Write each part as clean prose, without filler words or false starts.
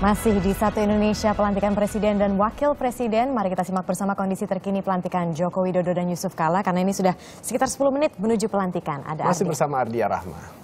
Masih di Satu Indonesia, pelantikan Presiden dan Wakil Presiden. Mari kita simak bersama kondisi terkini pelantikan Joko Widodo dan Yusuf Kala. Karena ini sudah sekitar 10 menit menuju pelantikan. Masih bersama Ardia Rahma.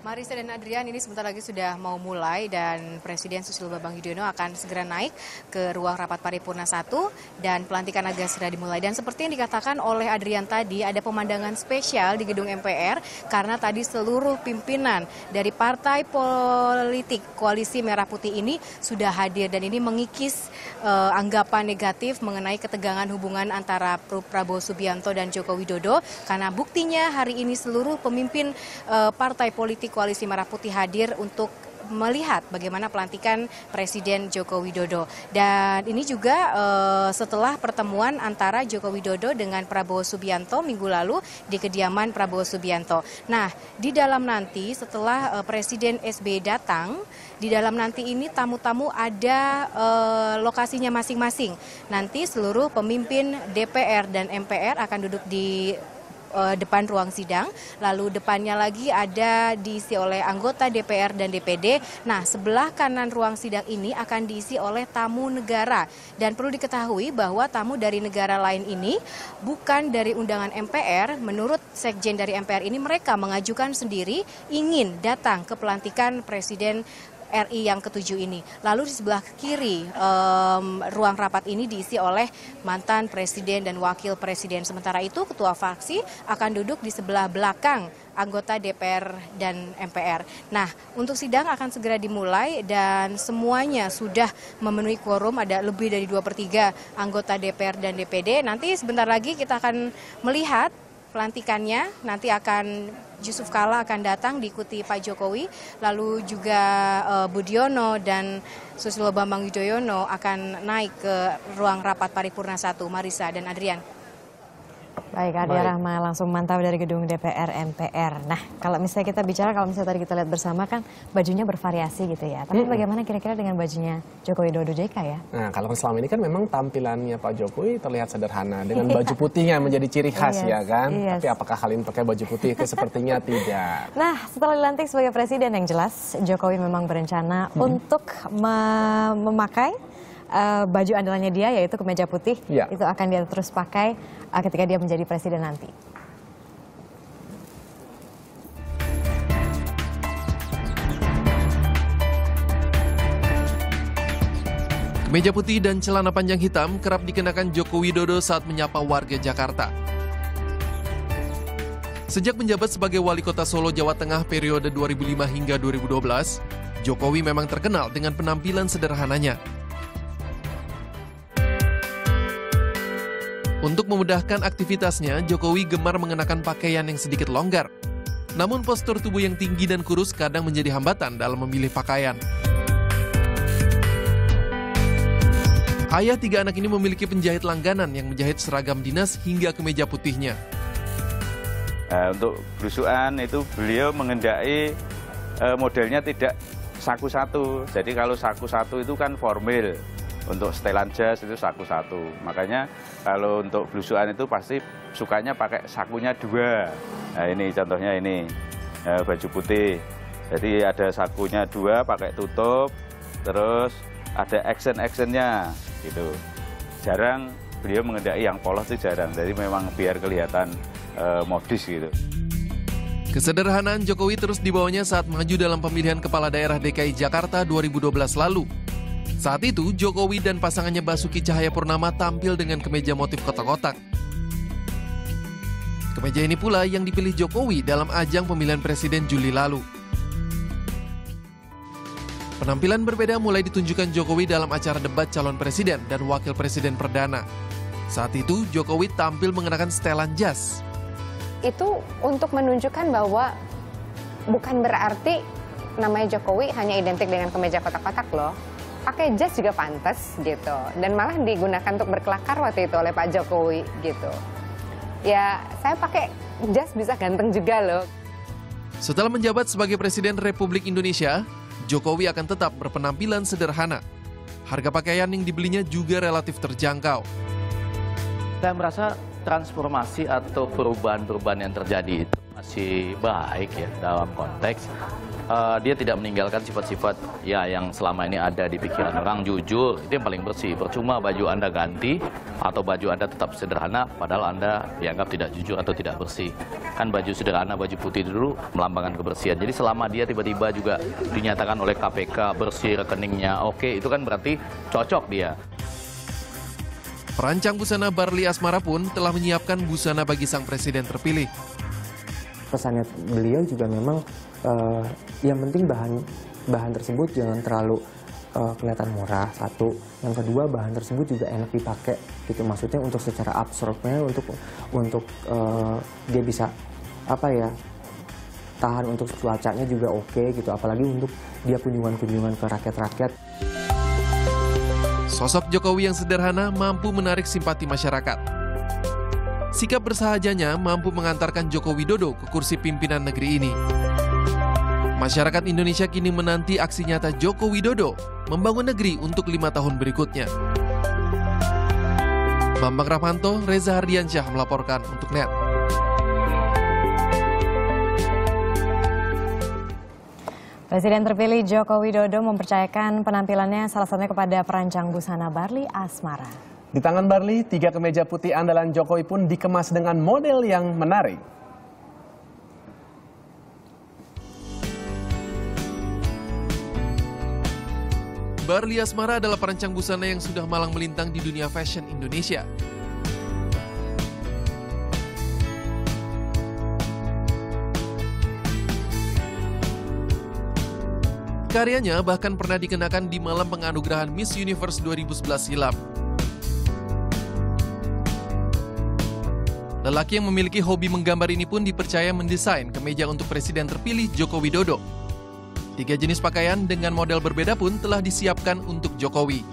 Marisa dan Adrian, ini sebentar lagi sudah mau mulai dan Presiden Susilo Bambang Yudhoyono akan segera naik ke ruang rapat paripurna 1 dan pelantikan agak segera dimulai. Dan seperti yang dikatakan oleh Adrian tadi, ada pemandangan spesial di gedung MPR karena tadi seluruh pimpinan dari partai politik Koalisi Merah Putih ini sudah hadir dan ini mengikis anggapan negatif mengenai ketegangan hubungan antara Prabowo Subianto dan Joko Widodo karena buktinya hari ini seluruh pemimpin partai politik Koalisi Merah Putih hadir untuk melihat bagaimana pelantikan Presiden Joko Widodo. Dan ini juga setelah pertemuan antara Joko Widodo dengan Prabowo Subianto minggu lalu di kediaman Prabowo Subianto. Nah, di dalam nanti setelah Presiden SBY datang, di dalam nanti ini tamu-tamu ada lokasinya masing-masing. Nanti seluruh pemimpin DPR dan MPR akan duduk di depan ruang sidang, lalu depannya lagi ada diisi oleh anggota DPR dan DPD. Nah, sebelah kanan ruang sidang ini akan diisi oleh tamu negara. Dan perlu diketahui bahwa tamu dari negara lain ini bukan dari undangan MPR. Menurut Sekjen dari MPR ini, mereka mengajukan sendiri ingin datang ke pelantikan Presiden RI yang ke-7 ini. Lalu di sebelah kiri ruang rapat ini diisi oleh mantan presiden dan wakil presiden. Sementara itu ketua fraksi akan duduk di sebelah belakang anggota DPR dan MPR. Nah, untuk sidang akan segera dimulai dan semuanya sudah memenuhi quorum, ada lebih dari 2/3 anggota DPR dan DPD. Nanti sebentar lagi kita akan melihat pelantikannya, nanti akan Yusuf Kala akan datang diikuti Pak Jokowi, lalu juga Budiono dan Susilo Bambang Yudhoyono akan naik ke ruang rapat paripurna 1. Marisa dan Adrian. Baik, Ardia Rahma langsung mantau dari gedung DPR MPR. Nah, kalau misalnya kita bicara, kalau misalnya tadi kita lihat bersama kan bajunya bervariasi gitu ya. Tapi bagaimana kira-kira dengan bajunya Joko Widodo JK ya? Nah, kalau selama ini kan memang tampilannya Pak Jokowi terlihat sederhana dengan baju putihnya menjadi ciri khas ya kan. Tapi apakah kali ini pakai baju putih itu sepertinya tidak. Nah, setelah dilantik sebagai presiden yang jelas Jokowi memang berencana untuk memakai baju andalannya dia yaitu kemeja putih. Itu akan dia terus pakai ketika dia menjadi presiden nanti. Kemeja putih dan celana panjang hitam kerap dikenakan Joko Widodo saat menyapa warga Jakarta. Sejak menjabat sebagai wali kota Solo, Jawa Tengah periode 2005 hingga 2012, Jokowi memang terkenal dengan penampilan sederhananya. Untuk memudahkan aktivitasnya, Jokowi gemar mengenakan pakaian yang sedikit longgar. Namun postur tubuh yang tinggi dan kurus kadang menjadi hambatan dalam memilih pakaian. Ayah 3 anak ini memiliki penjahit langganan yang menjahit seragam dinas hingga kemeja putihnya. Untuk belusuan itu beliau mengendaki modelnya tidak saku satu. Jadi kalau saku satu itu kan formal. Untuk setelan jas itu saku satu. Makanya kalau untuk belusuan itu pasti sukanya pakai sakunya 2. Nah ini contohnya ini baju putih. Jadi ada sakunya 2 pakai tutup, terus ada action-actionnya gitu. Jarang beliau mengendaki yang polos itu jarang. Jadi memang biar kelihatan modis gitu. Kesederhanaan Jokowi terus dibawanya saat maju dalam pemilihan kepala daerah DKI Jakarta 2012 lalu. Saat itu, Jokowi dan pasangannya Basuki Cahayapurnama tampil dengan kemeja motif kotak-kotak. Kemeja ini pula yang dipilih Jokowi dalam ajang pemilihan presiden Juli lalu. Penampilan berbeda mulai ditunjukkan Jokowi dalam acara debat calon presiden dan wakil presiden perdana. Saat itu, Jokowi tampil mengenakan setelan jas. Itu untuk menunjukkan bahwa bukan berarti namanya Jokowi hanya identik dengan kemeja kotak-kotak loh. Pakai jas juga pantas gitu, dan malah digunakan untuk berkelakar waktu itu oleh Pak Jokowi gitu. Ya, saya pakai jas bisa ganteng juga loh. Setelah menjabat sebagai Presiden Republik Indonesia, Jokowi akan tetap berpenampilan sederhana. Harga pakaian yang dibelinya juga relatif terjangkau. Saya merasa transformasi atau perubahan-perubahan yang terjadi itu masih baik ya dalam konteks dia tidak meninggalkan sifat-sifat ya yang selama ini ada di pikiran orang. Jujur itu yang paling bersih. Percuma baju Anda ganti atau baju Anda tetap sederhana padahal Anda dianggap tidak jujur atau tidak bersih. Kan baju sederhana, baju putih dulu melambangkan kebersihan. Jadi selama dia tiba-tiba juga dinyatakan oleh KPK bersih rekeningnya, oke, itu kan berarti cocok dia. Perancang busana Barli Asmara pun telah menyiapkan busana bagi sang presiden terpilih. Pesannya beliau juga memang yang penting bahan tersebut jangan terlalu kelihatan murah, satu. Yang kedua, bahan tersebut juga enak dipakai gitu. Maksudnya untuk secara absorbnya untuk dia bisa tahan untuk cuacanya juga oke gitu. Apalagi untuk dia kunjungan-kunjungan ke rakyat-rakyat. Sosok Jokowi yang sederhana mampu menarik simpati masyarakat. Sikap bersahajanya mampu mengantarkan Joko Widodo ke kursi pimpinan negeri ini. Masyarakat Indonesia kini menanti aksi nyata Joko Widodo membangun negeri untuk 5 tahun berikutnya. Bambang Rahmanto, Reza Hardiansyah melaporkan untuk NET. Presiden terpilih Joko Widodo mempercayakan penampilannya salah satunya kepada perancang busana Barli Asmara. Di tangan Barli, 3 kemeja putih andalan Jokowi pun dikemas dengan model yang menarik. Barli Asmara adalah perancang busana yang sudah malang melintang di dunia fashion Indonesia. Karyanya bahkan pernah dikenakan di malam penganugerahan Miss Universe 2011 silam. Lelaki yang memiliki hobi menggambar ini pun dipercaya mendesain kemeja untuk presiden terpilih Joko Widodo. 3 jenis pakaian dengan model berbeda pun telah disiapkan untuk Jokowi.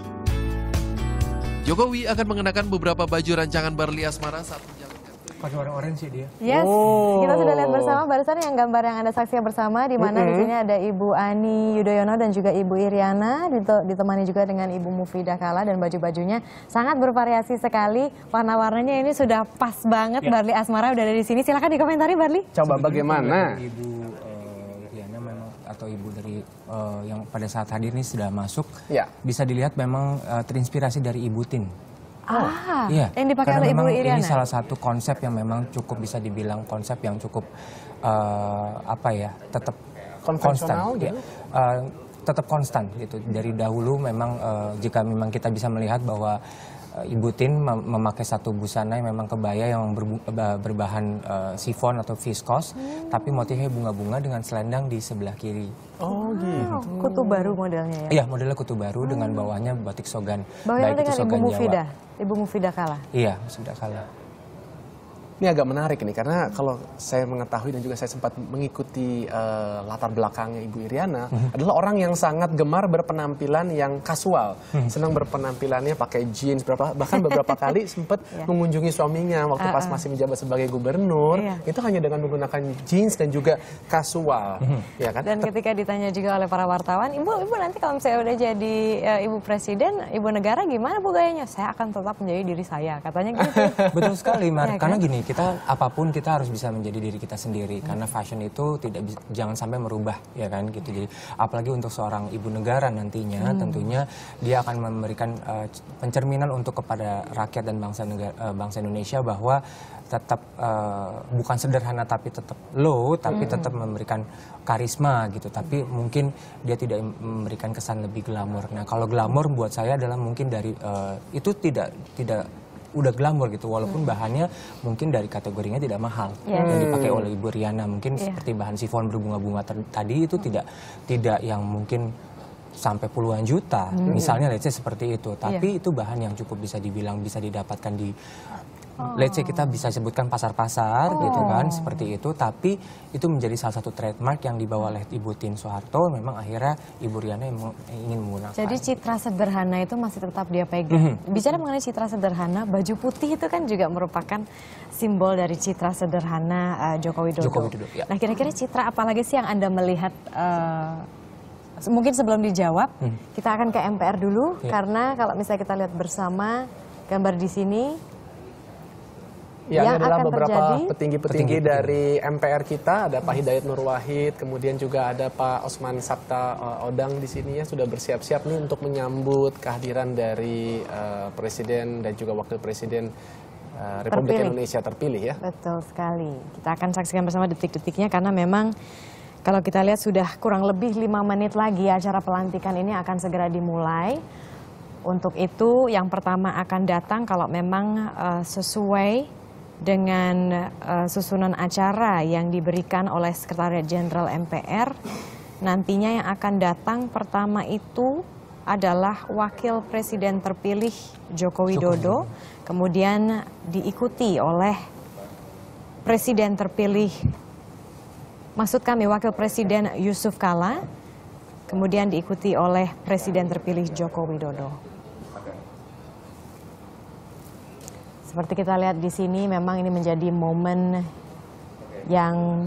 Jokowi akan mengenakan beberapa baju rancangan Barli Asmara saat menjalankan. Pakai warna orange sih dia. Yes, kita sudah lihat bersama barusan yang gambar yang Anda saksikan bersama, di mana di sini ada Ibu Ani Yudhoyono dan juga Ibu Iriana, ditemani juga dengan Ibu Mufidah Kala, dan baju-bajunya sangat bervariasi sekali. Warna-warnanya ini sudah pas banget. Barli Asmara udah ada di sini. Silakan dikomentari, Barli. Coba bagaimana? Atau ibu dari yang pada saat hadir ini sudah masuk, ya. Bisa dilihat memang terinspirasi dari Ibu Tin. Iya. Yang dipakai oleh Ibu Iriana. Ini salah satu konsep yang memang cukup bisa dibilang konsep yang cukup tetap konstan, gitu. Tetap konstan gitu. Dari dahulu memang jika memang kita bisa melihat bahwa Ibu Tin memakai satu busana yang memang kebaya yang berbahan sifon atau viskos, tapi motifnya bunga-bunga dengan selendang di sebelah kiri. Oh gitu. Kutu baru modelnya ya? Iya, modelnya kutu baru dengan bawahnya batik sogan. Bawahnya dengan Ibu Mufidah, Ibu Mufidah Kala? Iya, Mufidah Kala. Ini agak menarik nih, karena kalau saya mengetahui dan juga saya sempat mengikuti latar belakangnya Ibu Iriana, adalah orang yang sangat gemar berpenampilan yang kasual. Senang berpenampilannya pakai jeans, bahkan beberapa kali sempat mengunjungi suaminya waktu pas masih menjabat sebagai gubernur, itu hanya dengan menggunakan jeans dan juga kasual. Ya kan? Dan ketika ditanya juga oleh para wartawan, Ibu nanti kalau saya udah jadi Ibu Presiden, Ibu Negara gimana Bu gayanya? Saya akan tetap menjadi diri saya, katanya gitu. Betul sekali, Mar. Ya, karena kan? gini, apapun kita harus bisa menjadi diri kita sendiri, karena fashion itu jangan sampai merubah, ya kan gitu. Jadi apalagi untuk seorang ibu negara nantinya, tentunya dia akan memberikan pencerminan untuk kepada rakyat dan bangsa Indonesia bahwa tetap bukan sederhana tapi tetap low, tapi tetap memberikan karisma gitu. Tapi mungkin dia tidak memberikan kesan lebih glamor. Nah, kalau glamor buat saya adalah mungkin dari itu tidak udah glamor gitu, walaupun bahannya mungkin dari kategorinya tidak mahal yang dipakai oleh Ibu Riana, mungkin seperti bahan sifon berbunga-bunga tadi itu tidak yang mungkin sampai puluhan juta, misalnya let's say seperti itu, tapi itu bahan yang cukup bisa dibilang bisa didapatkan di let's say kita bisa sebutkan pasar-pasar gitu kan, seperti itu, tapi itu menjadi salah satu trademark yang dibawa oleh Ibu Tin Soeharto, memang akhirnya Ibu Riana ingin menggunakan. Jadi citra sederhana itu masih tetap dia pegang. Bicara mengenai citra sederhana, baju putih itu kan juga merupakan simbol dari citra sederhana Joko Widodo. Ya. Nah, kira-kira citra apa lagi sih yang Anda melihat? Mungkin sebelum dijawab, kita akan ke MPR dulu, karena kalau misalnya kita lihat bersama gambar di sini, Ya, yang ini adalah akan beberapa terjadi. petinggi dari MPR kita, ada Pak Hidayat Nur Wahid, kemudian juga ada Pak Osman Sabta Odang di sini ya, sudah bersiap-siap nih untuk menyambut kehadiran dari Presiden dan juga Wakil Presiden Republik Indonesia terpilih ya. Betul sekali. Kita akan saksikan bersama detik-detiknya karena memang kalau kita lihat sudah kurang lebih 5 menit lagi acara pelantikan ini akan segera dimulai. Untuk itu yang pertama akan datang kalau memang sesuai dengan susunan acara yang diberikan oleh Sekretariat Jenderal MPR, nantinya yang akan datang pertama itu adalah Wakil Presiden terpilih Joko Widodo, kemudian diikuti oleh Presiden terpilih, maksud kami Wakil Presiden Yusuf Kala, kemudian diikuti oleh Presiden terpilih Joko Widodo. Seperti kita lihat di sini, memang ini menjadi momen yang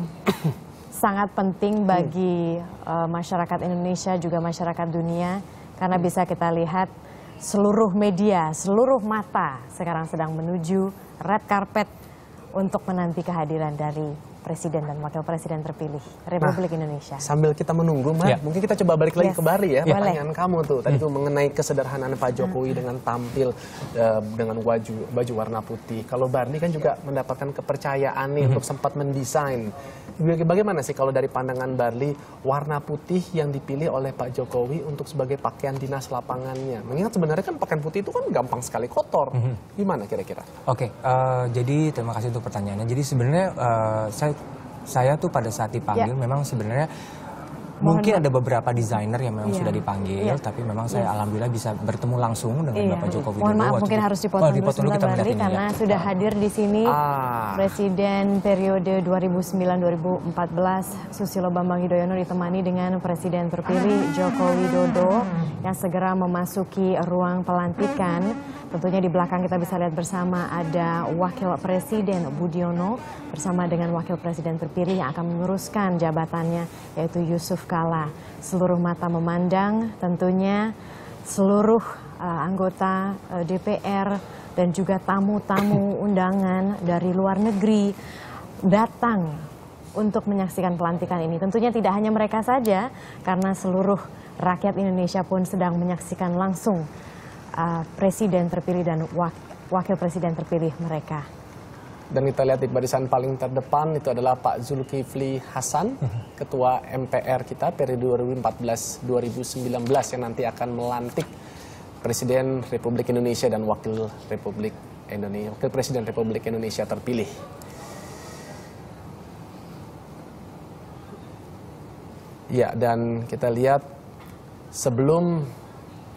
sangat penting bagi masyarakat Indonesia juga masyarakat dunia, karena bisa kita lihat seluruh media, seluruh mata sekarang sedang menuju red carpet untuk menanti kehadiran dari Presiden dan Wakil Presiden terpilih Republik Indonesia. Sambil kita menunggu, mungkin kita coba balik lagi ke Bari ya, pertanyaan kamu tuh tadi tuh mengenai kesederhanaan Pak Jokowi dengan tampil dengan baju warna putih. Kalau Barli kan juga mendapatkan kepercayaan nih untuk sempat mendesain. Bagaimana sih kalau dari pandangan Barli warna putih yang dipilih oleh Pak Jokowi untuk sebagai pakaian dinas lapangannya? Mengingat sebenarnya kan pakaian putih itu kan gampang sekali kotor. Gimana kira-kira? Oke, jadi terima kasih untuk pertanyaannya. Jadi sebenarnya saya tuh pada saat dipanggil memang sebenarnya mungkin ada beberapa desainer yang memang sudah dipanggil, tapi memang saya alhamdulillah bisa bertemu langsung dengan Bapak Joko Widodo. Mohon maaf, mungkin harus dipotong dulu sebentar Barli, karena sudah hadir di sini Presiden periode 2009-2014 Susilo Bambang Yudhoyono ditemani dengan Presiden terpilih Joko Widodo yang segera memasuki ruang pelantikan. Tentunya di belakang kita bisa lihat bersama ada Wakil Presiden Budiono bersama dengan Wakil Presiden terpilih yang akan meneruskan jabatannya, yaitu Yusuf Kala. Seluruh mata memandang, tentunya seluruh anggota DPR dan juga tamu-tamu undangan dari luar negeri datang untuk menyaksikan pelantikan ini. Tentunya tidak hanya mereka saja, karena seluruh rakyat Indonesia pun sedang menyaksikan langsung Presiden terpilih dan Wakil Presiden terpilih mereka. Dan kita lihat di barisan paling terdepan itu adalah Pak Zulkifli Hasan, Ketua MPR kita periode 2014-2019 yang nanti akan melantik Presiden Republik Indonesia dan Wakil Presiden Republik Indonesia terpilih. Ya, dan kita lihat sebelum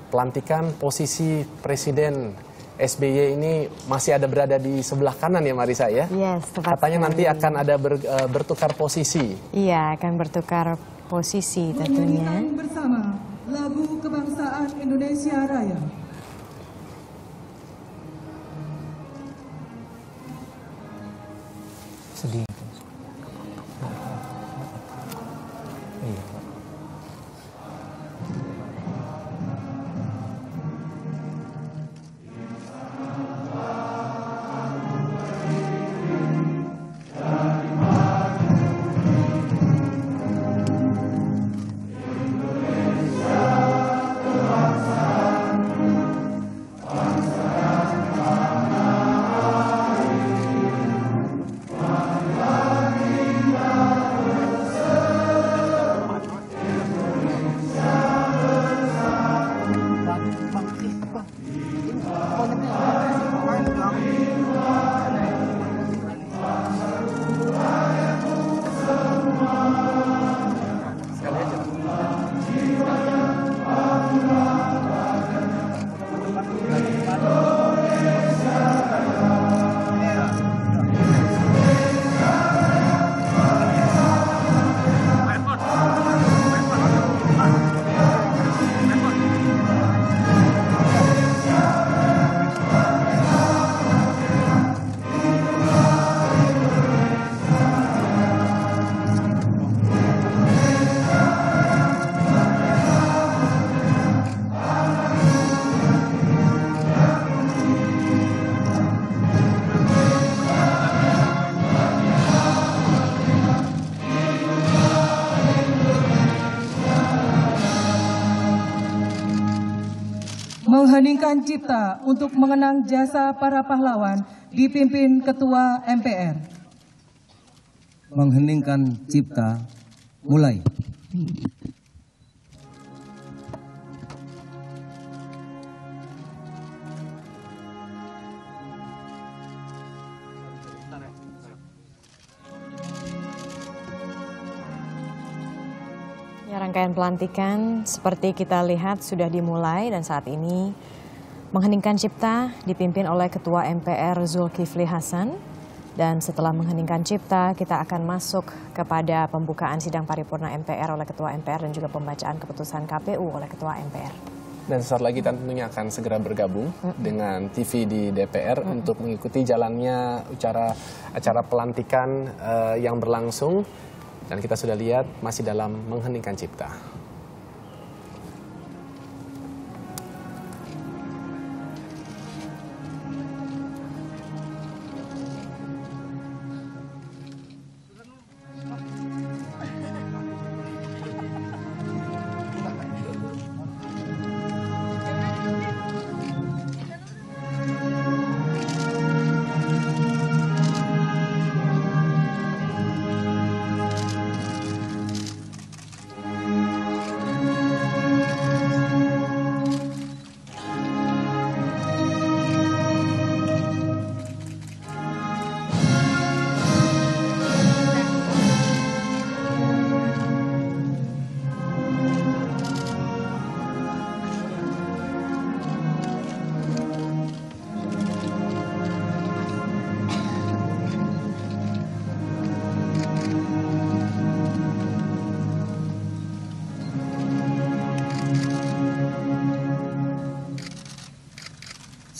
pelantikan posisi Presiden SBY ini masih ada berada di sebelah kanan ya Marisa ya? Yes, tepat. Katanya nanti akan ada bertukar posisi. Iya, akan bertukar posisi tentunya. Menyanyikan bersama lagu kebangsaan Indonesia Raya. Sedih. mengheningkan cipta untuk mengenang jasa para pahlawan dipimpin Ketua MPR. Mengheningkan cipta, mulai. Ya, rangkaian pelantikan seperti kita lihat sudah dimulai dan saat ini mengheningkan cipta dipimpin oleh Ketua MPR Zulkifli Hasan. Dan setelah mengheningkan cipta kita akan masuk kepada pembukaan sidang paripurna MPR oleh Ketua MPR dan juga pembacaan keputusan KPU oleh Ketua MPR. Dan sesaat lagi tentunya akan segera bergabung dengan TV di DPR untuk mengikuti jalannya acara pelantikan yang berlangsung. Dan kita sudah lihat masih dalam mengheningkan cipta.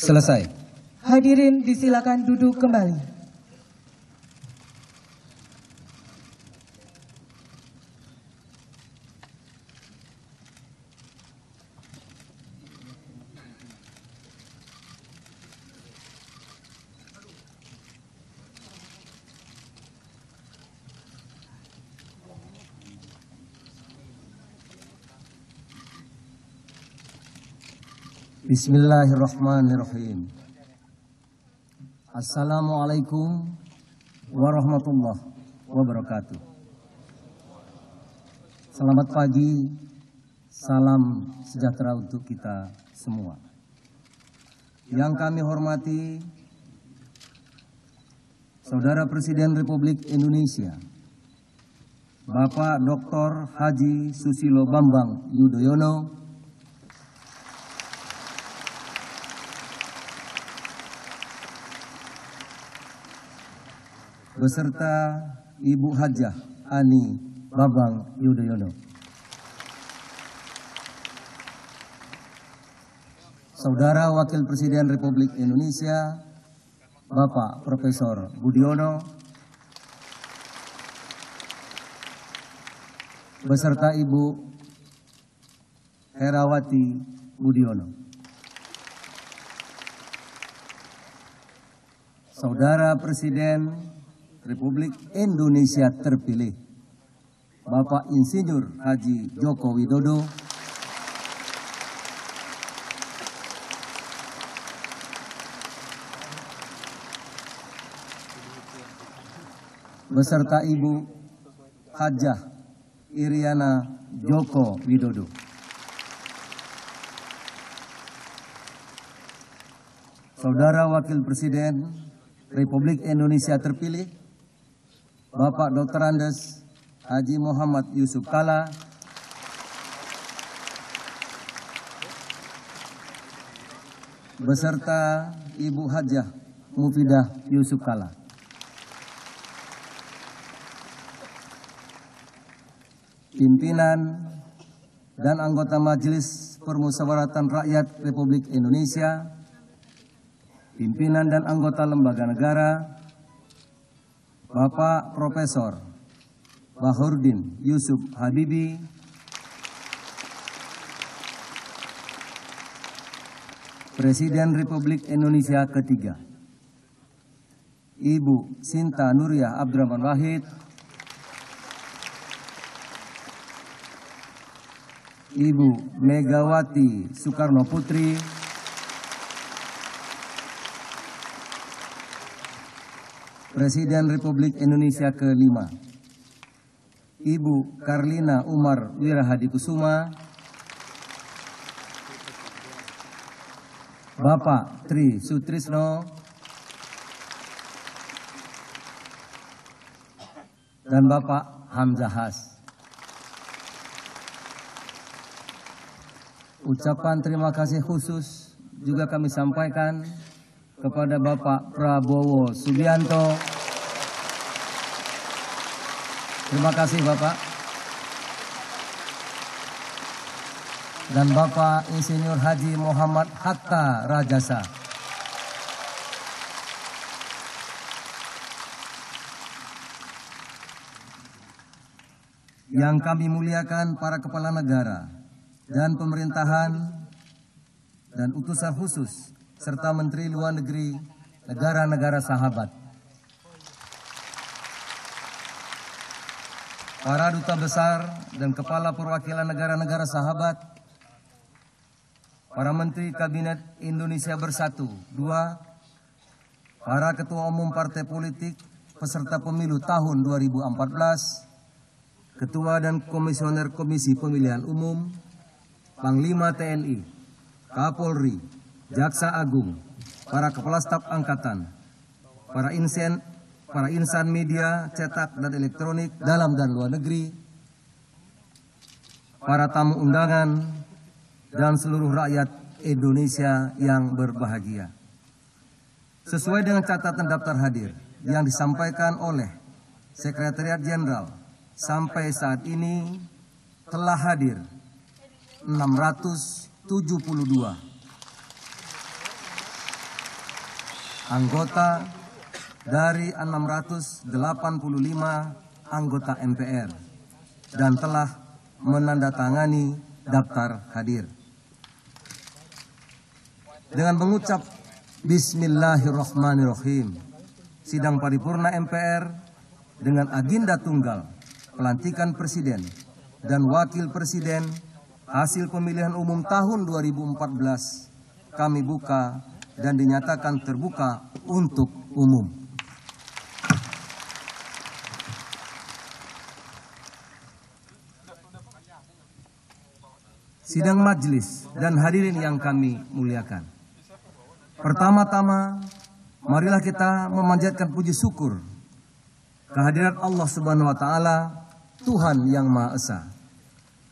Selesai. Hadirin disilakan duduk kembali. Bismillahirrahmanirrahim. Assalamualaikum warahmatullahi wabarakatuh. Selamat pagi, salam sejahtera untuk kita semua. Yang kami hormati Saudara Presiden Republik Indonesia, Bapak Dr. Haji Susilo Bambang Yudhoyono, beserta Ibu Hajah Ani Babang Yudhoyono. Saudara Wakil Presiden Republik Indonesia, Bapak Profesor Budiono, beserta Ibu Herawati Budiono. Saudara Presiden Republik Indonesia terpilih, Bapak Insinyur Haji Joko Widodo, beserta Ibu Hajah Iriana Joko Widodo. Saudara Wakil Presiden Republik Indonesia terpilih, Bapak Dr. Andes Haji Muhammad Yusuf Kalla, beserta Ibu Hajah Mufidah Yusuf Kalla. Pimpinan dan anggota Majelis Permusyawaratan Rakyat Republik Indonesia, pimpinan dan anggota lembaga negara, Bapak Profesor Bahurdin Yusuf Habibi, Presiden Republik Indonesia ketiga, Ibu Sinta Nuriyah Abdurrahman Wahid, Ibu Megawati Soekarno Putri, Presiden Republik Indonesia ke-5, Ibu Karlina Umar Wirahadikusuma, Bapak Tri Sutrisno, dan Bapak Hamzah Has. Ucapan terima kasih khusus juga kami sampaikan kepada Bapak Prabowo Subianto. Terima kasih Bapak. Dan Bapak Insinyur Haji Muhammad Hatta Rajasa. Yang kami muliakan para kepala negara dan pemerintahan dan utusan khusus serta Menteri Luar Negeri negara-negara sahabat. Para duta besar dan kepala perwakilan negara-negara sahabat, para Menteri Kabinet Indonesia Bersatu, 2, para Ketua Umum Partai Politik peserta pemilu tahun 2014, Ketua dan Komisioner Komisi Pemilihan Umum, Panglima TNI, Kapolri, Jaksa Agung, para Kepala Staf Angkatan, para insan media cetak dan elektronik dalam dan luar negeri, para tamu undangan, dan seluruh rakyat Indonesia yang berbahagia. Sesuai dengan catatan daftar hadir yang disampaikan oleh Sekretariat Jenderal, sampai saat ini telah hadir 672 anggota dari 685 anggota MPR dan telah menandatangani daftar hadir. Dengan mengucap Bismillahirrahmanirrahim, sidang paripurna MPR dengan agenda tunggal pelantikan Presiden dan Wakil Presiden hasil pemilihan umum tahun 2014 kami buka dan dinyatakan terbuka untuk umum. Sidang majelis dan hadirin yang kami muliakan. Pertama-tama, marilah kita memanjatkan puji syukur kehadirat Allah Subhanahu wa Ta'ala, Tuhan yang Maha Esa.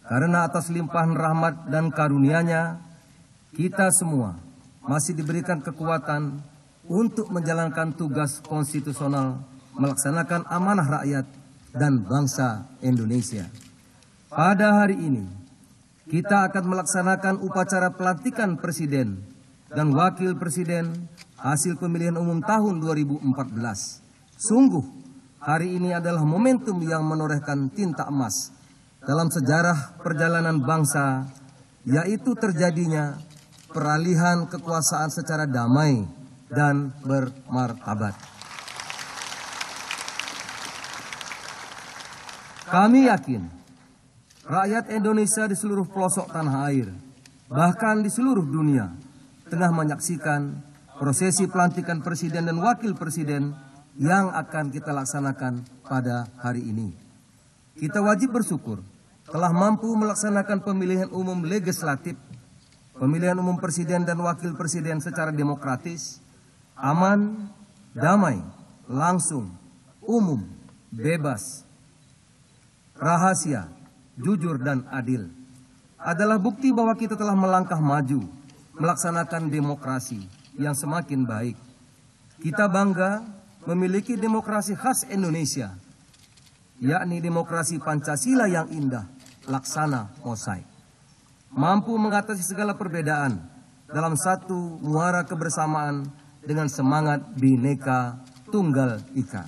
Karena atas limpahan rahmat dan karunia-Nya, kita semua masih diberikan kekuatan untuk menjalankan tugas konstitusional, melaksanakan amanah rakyat dan bangsa Indonesia. Pada hari ini, kita akan melaksanakan upacara pelantikan Presiden dan Wakil Presiden hasil pemilihan umum tahun 2014. Sungguh, hari ini adalah momentum yang menorehkan tinta emas dalam sejarah perjalanan bangsa, yaitu terjadinya peralihan kekuasaan secara damai dan bermartabat. Kami yakin rakyat Indonesia di seluruh pelosok tanah air, bahkan di seluruh dunia, tengah menyaksikan prosesi pelantikan Presiden dan Wakil Presiden yang akan kita laksanakan pada hari ini. Kita wajib bersyukur telah mampu melaksanakan pemilihan umum legislatif, pemilihan umum Presiden dan Wakil Presiden secara demokratis, aman, damai, langsung, umum, bebas, rahasia, jujur dan adil. Adalah bukti bahwa kita telah melangkah maju, melaksanakan demokrasi yang semakin baik. Kita bangga memiliki demokrasi khas Indonesia, yakni demokrasi Pancasila yang indah, laksana mosaik. Mampu mengatasi segala perbedaan dalam satu muara kebersamaan dengan semangat Bhinneka Tunggal Ika.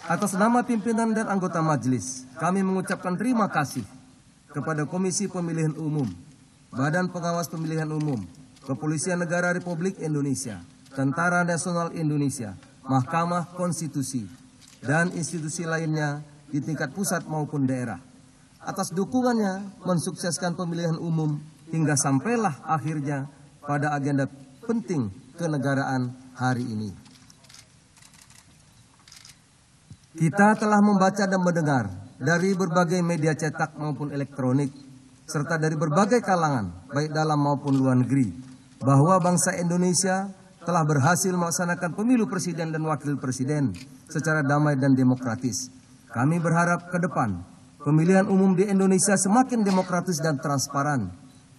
Atas nama pimpinan dan anggota majelis, kami mengucapkan terima kasih kepada Komisi Pemilihan Umum, Badan Pengawas Pemilihan Umum, Kepolisian Negara Republik Indonesia, Tentara Nasional Indonesia, Mahkamah Konstitusi, dan institusi lainnya di tingkat pusat maupun daerah. Atas dukungannya mensukseskan pemilihan umum hingga sampailah akhirnya pada agenda penting kenegaraan hari ini. Kita telah membaca dan mendengar dari berbagai media cetak maupun elektronik, serta dari berbagai kalangan, baik dalam maupun luar negeri, bahwa bangsa Indonesia telah berhasil melaksanakan pemilu presiden dan wakil presiden secara damai dan demokratis. Kami berharap ke depan, pemilihan umum di Indonesia semakin demokratis dan transparan,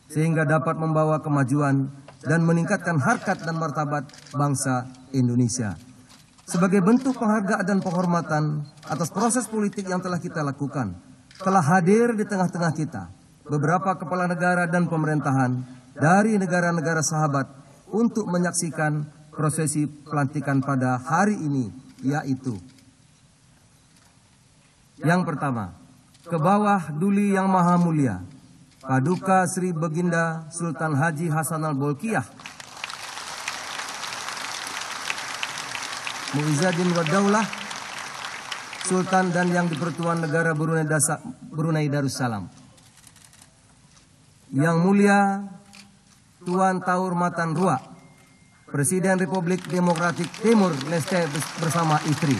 sehingga dapat membawa kemajuan dan meningkatkan harkat dan martabat bangsa Indonesia. Sebagai bentuk penghargaan dan penghormatan atas proses politik yang telah kita lakukan, telah hadir di tengah-tengah kita beberapa kepala negara dan pemerintahan dari negara-negara sahabat untuk menyaksikan prosesi pelantikan pada hari ini, yaitu yang pertama, ke bawah Duli Yang Maha Mulia Paduka Sri Baginda Sultan Haji Hasanal Bolkiah Muizzuddin Wadaulah Sultan dan Yang Dipertuan Negara Brunei Darussalam. Yang Mulia Tuan Taur Matan Ruak, Presiden Republik Demokratik Timur Leste bersama istri.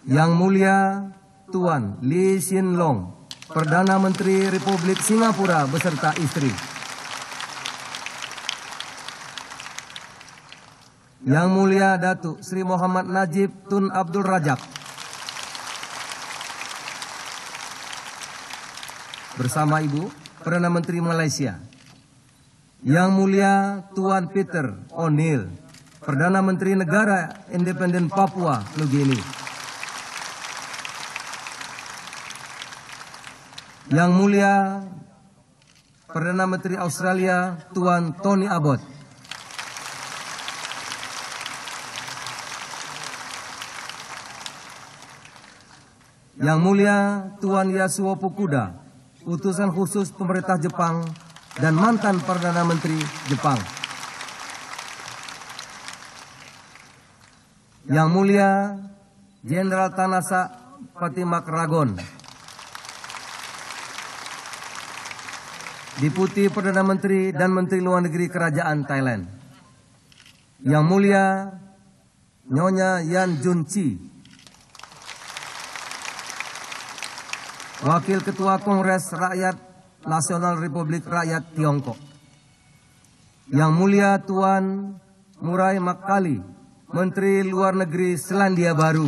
Yang Mulia Tuan Lee Hsien Loong, Perdana Menteri Republik Singapura beserta istri. Yang Mulia Datuk Sri Muhammad Najib Tun Abdul Razak bersama Ibu Perdana Menteri Malaysia. Yang Mulia Tuan Peter O'Neill, Perdana Menteri Negara Independen Papua Nugini. Yang Mulia Perdana Menteri Australia Tuan Tony Abbott. Yang Mulia Tuan Yasuo Fukuda, Utusan Khusus Pemerintah Jepang dan mantan Perdana Menteri Jepang. Yang Mulia Jenderal Tanasa Patimak Ragon, Deputi Perdana Menteri dan Menteri Luar Negeri Kerajaan Thailand. Yang Mulia Nyonya Yan Jun Chi, Wakil Ketua Kongres Rakyat Nasional Republik Rakyat Tiongkok. Yang Mulia Tuan Murai Makkali, Menteri Luar Negeri Selandia Baru.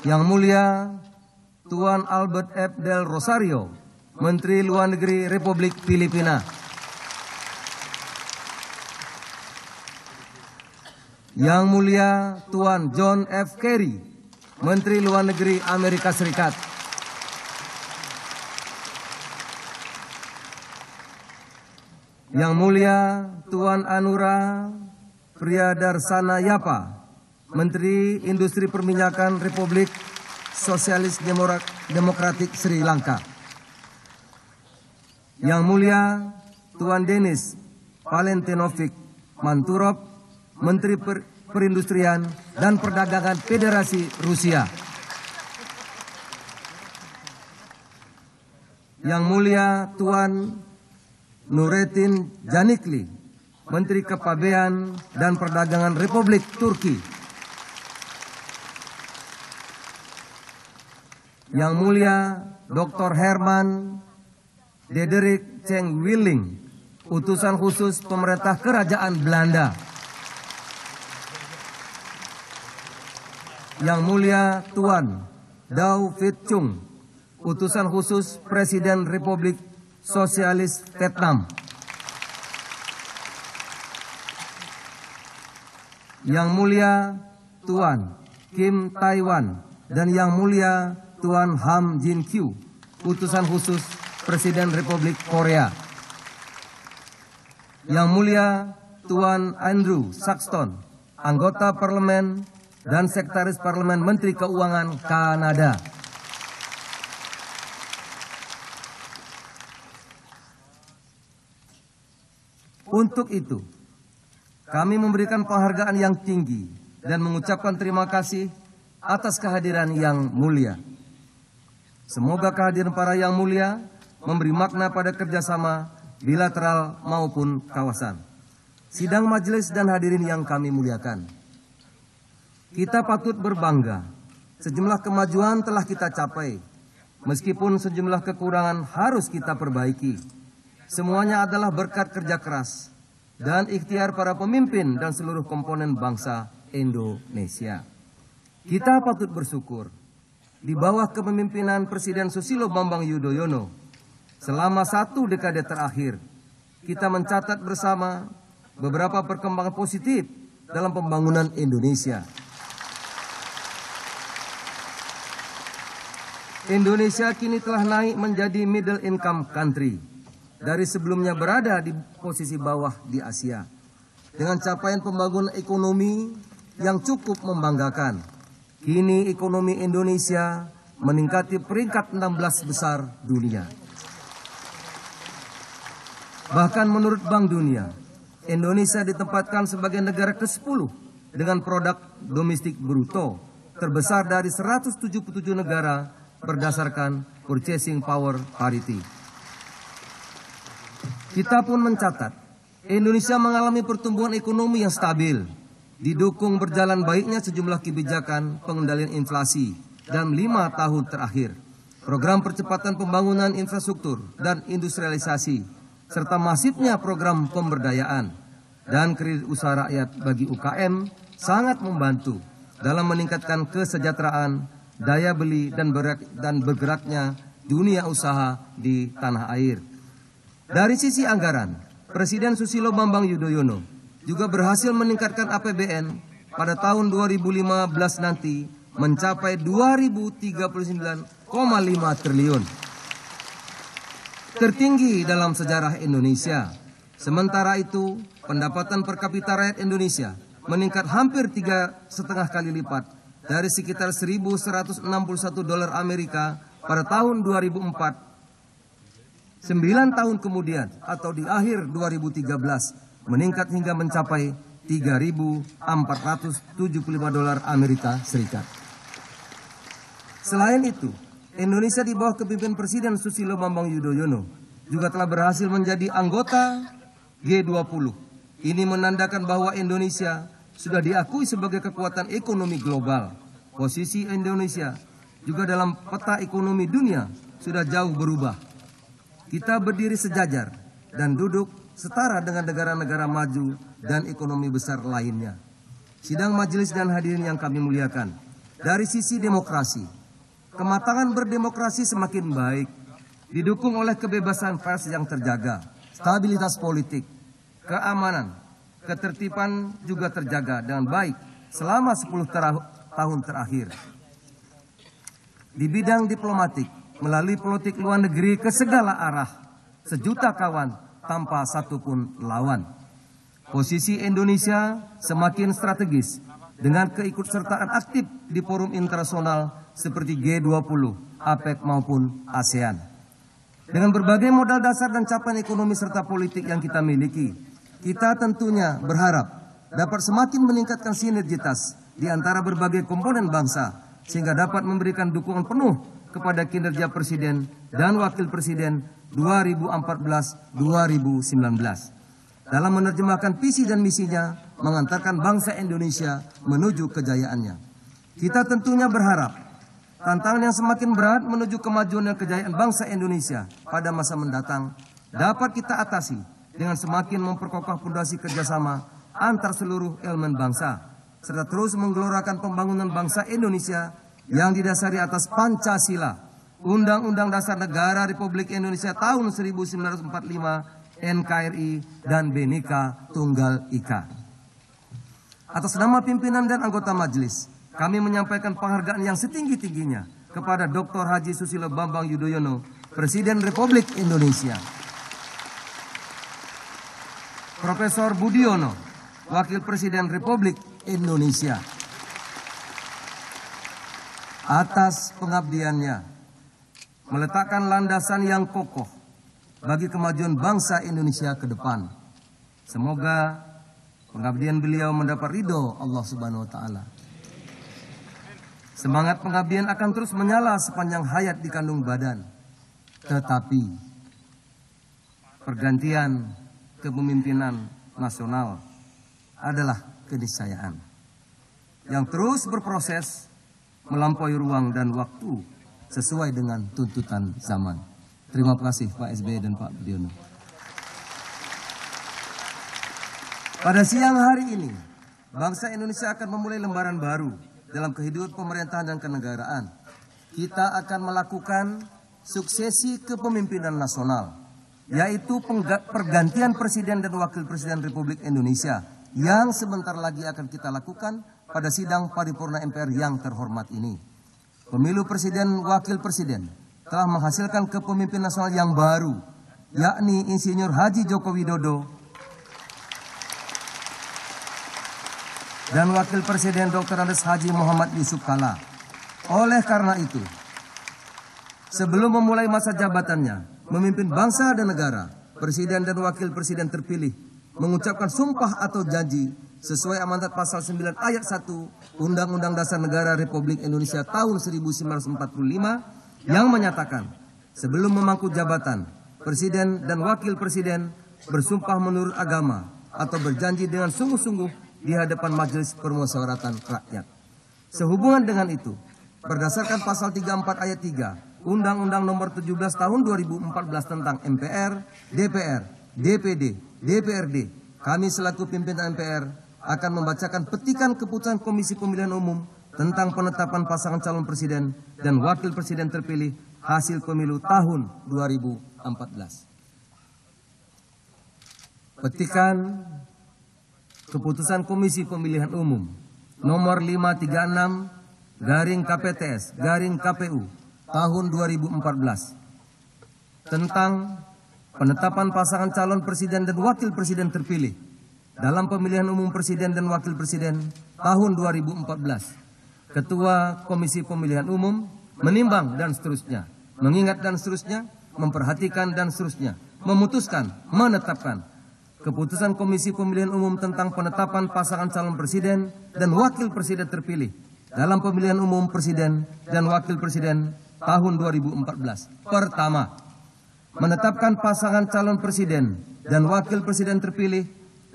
Yang Mulia Tuan Albert F. Del Rosario, Menteri Luar Negeri Republik Filipina. Yang Mulia Tuan John F. Kerry, Menteri Luar Negeri Amerika Serikat. Yang Mulia Tuan Anura Priyadarsana Yapa, Menteri Industri Perminyakan Republik Sosialis Demokratik Sri Lanka. Yang Mulia Tuan Denis Valentinovic Manturov, Menteri Perindustrian dan Perdagangan Federasi Rusia. Yang Mulia Tuan Nurettin Canikli, Menteri Kepabean dan Perdagangan Republik Turki. Yang Mulia Dr. Herman Dederik Cheng Willing, Utusan Khusus Pemerintah Kerajaan Belanda. Yang Mulia Tuan Dau Viet Chung, Utusan Khusus Presiden Republik Sosialis Vietnam. Yang Mulia Tuan Kim Taiwan dan Yang Mulia Tuan Ham Jin Kyu, Utusan Khusus Presiden Republik Korea. Yang Mulia Tuan Andrew Saxton, Anggota Parlemen dan Sekretaris Parlemen Menteri Keuangan Kanada. Untuk itu, kami memberikan penghargaan yang tinggi dan mengucapkan terima kasih atas kehadiran yang mulia. Semoga kehadiran para yang mulia memberi makna pada kerjasama bilateral maupun kawasan. Sidang majelis dan hadirin yang kami muliakan, kita patut berbangga. Sejumlah kemajuan telah kita capai, meskipun sejumlah kekurangan harus kita perbaiki. Semuanya adalah berkat kerja keras dan ikhtiar para pemimpin dan seluruh komponen bangsa Indonesia. Kita patut bersyukur di bawah kepemimpinan Presiden Susilo Bambang Yudhoyono selama 1 dekade terakhir, kita mencatat bersama beberapa perkembangan positif dalam pembangunan Indonesia. Indonesia kini telah naik menjadi middle income country dari sebelumnya berada di posisi bawah di Asia. Dengan capaian pembangunan ekonomi yang cukup membanggakan, kini ekonomi Indonesia meningkati peringkat 16 besar dunia. Bahkan menurut Bank Dunia, Indonesia ditempatkan sebagai negara ke-10 dengan produk domestik bruto terbesar dari 177 negara berdasarkan purchasing power parity. Kita pun mencatat, Indonesia mengalami pertumbuhan ekonomi yang stabil, didukung berjalan baiknya sejumlah kebijakan pengendalian inflasi dalam 5 tahun terakhir, program percepatan pembangunan infrastruktur dan industrialisasi, serta masifnya program pemberdayaan dan kredit usaha rakyat bagi UKM sangat membantu dalam meningkatkan kesejahteraan, daya beli dan bergeraknya dunia usaha di tanah air. Dari sisi anggaran, Presiden Susilo Bambang Yudhoyono juga berhasil meningkatkan APBN pada tahun 2015 nanti mencapai 2.039,5 triliun. Tertinggi dalam sejarah Indonesia. Sementara itu, pendapatan per kapita rakyat Indonesia meningkat hampir 3,5 kali lipat dari sekitar $1.161 Amerika pada tahun 2004. 9 tahun kemudian atau di akhir 2013 meningkat hingga mencapai $3.475 Amerika Serikat. Selain itu, Indonesia di bawah kepemimpinan Presiden Susilo Bambang Yudhoyono juga telah berhasil menjadi anggota G20. Ini menandakan bahwa Indonesia sudah diakui sebagai kekuatan ekonomi global. Posisi Indonesia juga dalam peta ekonomi dunia sudah jauh berubah. Kita berdiri sejajar dan duduk setara dengan negara-negara maju dan ekonomi besar lainnya. Sidang majelis dan hadirin yang kami muliakan, dari sisi demokrasi, kematangan berdemokrasi semakin baik, didukung oleh kebebasan pers yang terjaga, stabilitas politik, keamanan, ketertiban juga terjaga dengan baik selama 10 tahun terakhir. Di bidang diplomatik, melalui politik luar negeri ke segala arah, sejuta kawan tanpa satupun lawan. Posisi Indonesia semakin strategis dengan keikutsertaan aktif di forum internasional seperti G20, APEC maupun ASEAN. Dengan berbagai modal dasar dan capaian ekonomi serta politik yang kita miliki, kita tentunya berharap dapat semakin meningkatkan sinergitas di antara berbagai komponen bangsa sehingga dapat memberikan dukungan penuh kepada kinerja Presiden dan Wakil Presiden 2014-2019 dalam menerjemahkan visi dan misinya mengantarkan bangsa Indonesia menuju kejayaannya. Kita tentunya berharap tantangan yang semakin berat menuju kemajuan dan kejayaan bangsa Indonesia pada masa mendatang dapat kita atasi dengan semakin memperkokoh fondasi kerjasama antar seluruh elemen bangsa, serta terus menggelorakan pembangunan bangsa Indonesia yang didasari atas Pancasila, Undang-Undang Dasar Negara Republik Indonesia tahun 1945, NKRI, dan Bhinneka Tunggal Ika. Atas nama pimpinan dan anggota majelis, kami menyampaikan penghargaan yang setinggi-tingginya kepada Dr. Haji Susilo Bambang Yudhoyono, Presiden Republik Indonesia. Profesor Budiono, Wakil Presiden Republik Indonesia, atas pengabdiannya meletakkan landasan yang kokoh bagi kemajuan bangsa Indonesia ke depan. Semoga pengabdian beliau mendapat ridho Allah Subhanahu wa taala. Semangat pengabdian akan terus menyala sepanjang hayat di kandung badan. Tetapi pergantian kepemimpinan nasional adalah keniscayaan yang terus berproses melampaui ruang dan waktu sesuai dengan tuntutan zaman. Terima kasih Pak SBY dan Pak Budiono. Pada siang hari ini, bangsa Indonesia akan memulai lembaran baru dalam kehidupan pemerintahan dan kenegaraan. Kita akan melakukan suksesi kepemimpinan nasional, yaitu pergantian Presiden dan Wakil Presiden Republik Indonesia yang sebentar lagi akan kita lakukan pada sidang paripurna MPR yang terhormat ini. Pemilu Presiden Wakil Presiden telah menghasilkan kepemimpinan nasional yang baru, yakni Insinyur Haji Joko Widodo dan Wakil Presiden Dr. Andes Haji Muhammad Yusuf Kalla. Oleh karena itu, sebelum memulai masa jabatannya memimpin bangsa dan negara, Presiden dan Wakil Presiden terpilih mengucapkan sumpah atau janji sesuai amanat pasal 9 ayat 1 Undang-Undang Dasar Negara Republik Indonesia tahun 1945 yang menyatakan sebelum memangku jabatan, Presiden dan Wakil Presiden bersumpah menurut agama atau berjanji dengan sungguh-sungguh di hadapan Majelis Permusyawaratan Rakyat. Sehubungan dengan itu, berdasarkan pasal 34 ayat 3 Undang-Undang Nomor 17 Tahun 2014 tentang MPR, DPR, DPD, DPRD, kami selaku pimpinan MPR akan membacakan petikan keputusan Komisi Pemilihan Umum tentang penetapan pasangan calon presiden dan wakil presiden terpilih hasil pemilu tahun 2014. Petikan keputusan Komisi Pemilihan Umum nomor 536/KPTS/KPU tahun 2014 tentang penetapan pasangan calon presiden dan wakil presiden terpilih dalam pemilihan umum presiden dan wakil presiden tahun 2014. Ketua Komisi Pemilihan Umum menimbang dan seterusnya, mengingat dan seterusnya, memperhatikan dan seterusnya, memutuskan, menetapkan keputusan Komisi Pemilihan Umum tentang penetapan pasangan calon presiden dan wakil presiden terpilih dalam pemilihan umum presiden dan wakil presiden tahun 2014. Pertama, menetapkan pasangan calon presiden dan wakil presiden terpilih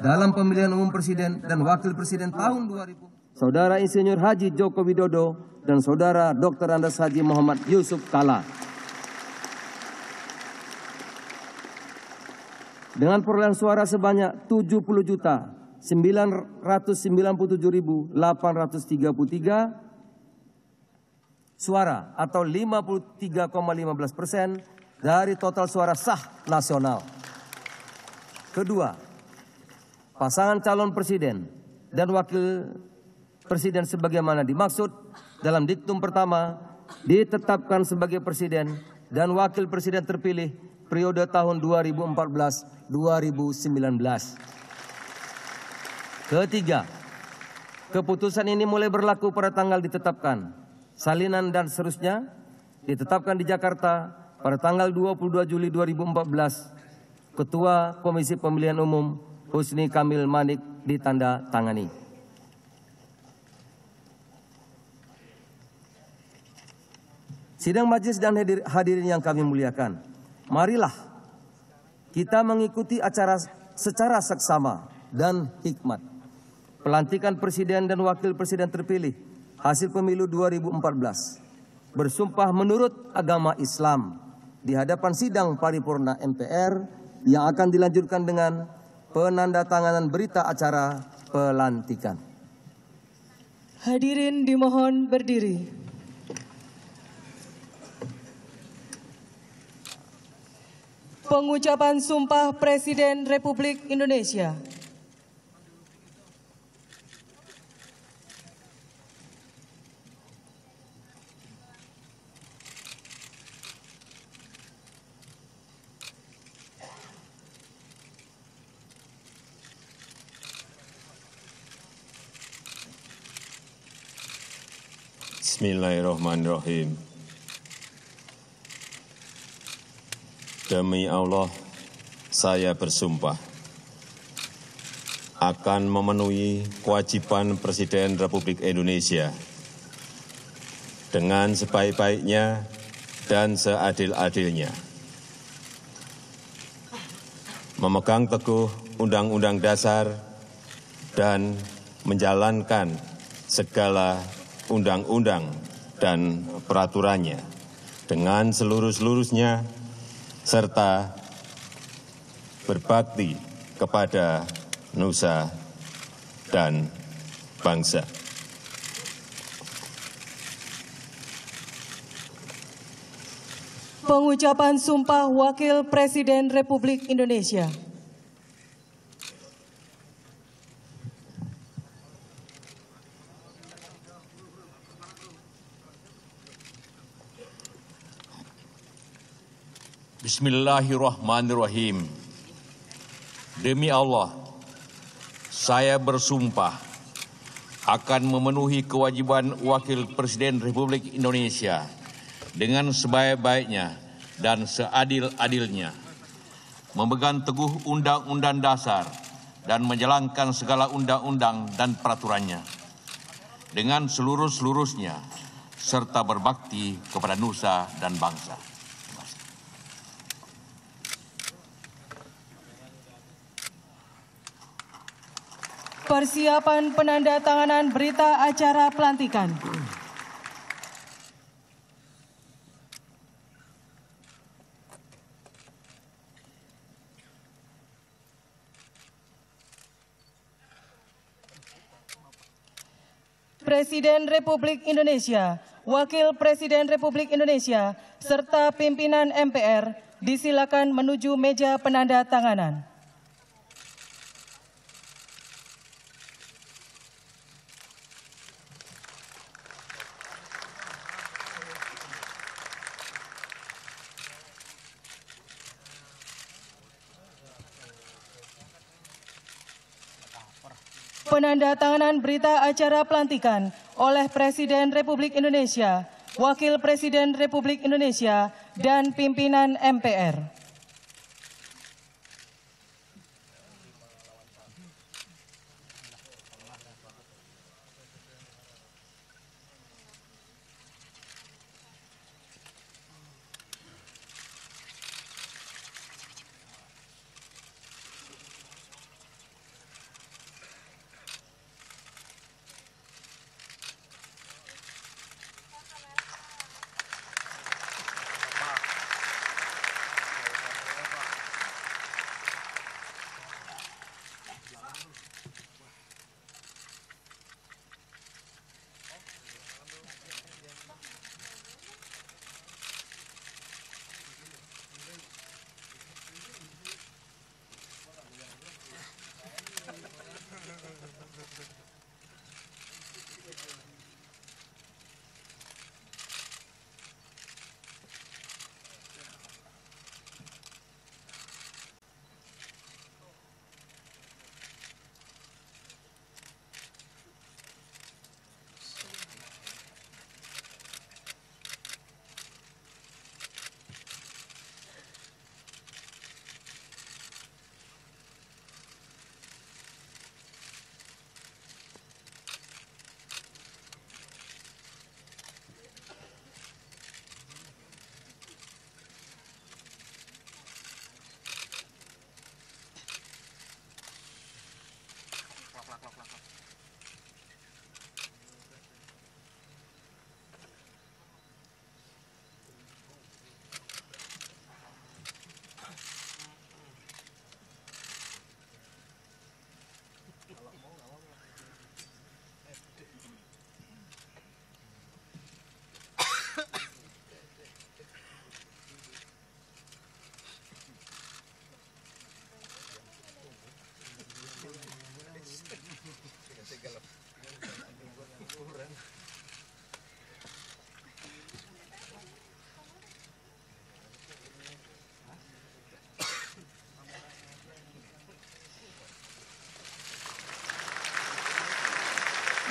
dalam pemilihan umum presiden dan wakil presiden tahun 2000. Saudara Insinyur Haji Joko Widodo dan Saudara Dr. Andes Haji Muhammad Yusuf Kalla. Dengan perolehan suara sebanyak 70.997.833 suara atau 53,15% dari total suara sah nasional. Kedua, pasangan calon presiden dan wakil presiden sebagaimana dimaksud dalam diktum pertama ditetapkan sebagai presiden dan wakil presiden terpilih periode tahun 2014-2019. Ketiga, keputusan ini mulai berlaku pada tanggal ditetapkan. Salinan dan seterusnya ditetapkan di Jakarta pada tanggal 22 Juli 2014. Ketua Komisi Pemilihan Umum Husni Kamil Manik ditanda tangani. Sidang majelis dan hadirin yang kami muliakan, marilah kita mengikuti acara secara seksama dan hikmat. Pelantikan Presiden dan Wakil Presiden terpilih hasil pemilu 2014 bersumpah menurut agama Islam di hadapan sidang paripurna MPR yang akan dilanjutkan dengan penandatanganan berita acara pelantikan. Hadirin dimohon berdiri. Pengucapan Sumpah Presiden Republik Indonesia. Bismillahirrahmanirrahim. Demi Allah, saya bersumpah akan memenuhi kewajiban Presiden Republik Indonesia dengan sebaik-baiknya dan seadil-adilnya. Memegang teguh Undang-Undang Dasar dan menjalankan segala undang-undang dan peraturannya dengan seluruh-seluruhnya, serta berbakti kepada nusa dan bangsa. Pengucapan Sumpah Wakil Presiden Republik Indonesia. Bismillahirrahmanirrahim. Demi Allah, saya bersumpah akan memenuhi kewajiban Wakil Presiden Republik Indonesia dengan sebaik-baiknya dan seadil-adilnya, memegang teguh Undang-Undang Dasar dan menjalankan segala undang-undang dan peraturannya dengan seluruh-seluruhnya, serta berbakti kepada nusa dan bangsa. Persiapan penandatanganan berita acara pelantikan. Presiden Republik Indonesia, Wakil Presiden Republik Indonesia, serta pimpinan MPR disilakan menuju meja penandatanganan. Penandatanganan berita acara pelantikan oleh Presiden Republik Indonesia, Wakil Presiden Republik Indonesia, dan pimpinan MPR.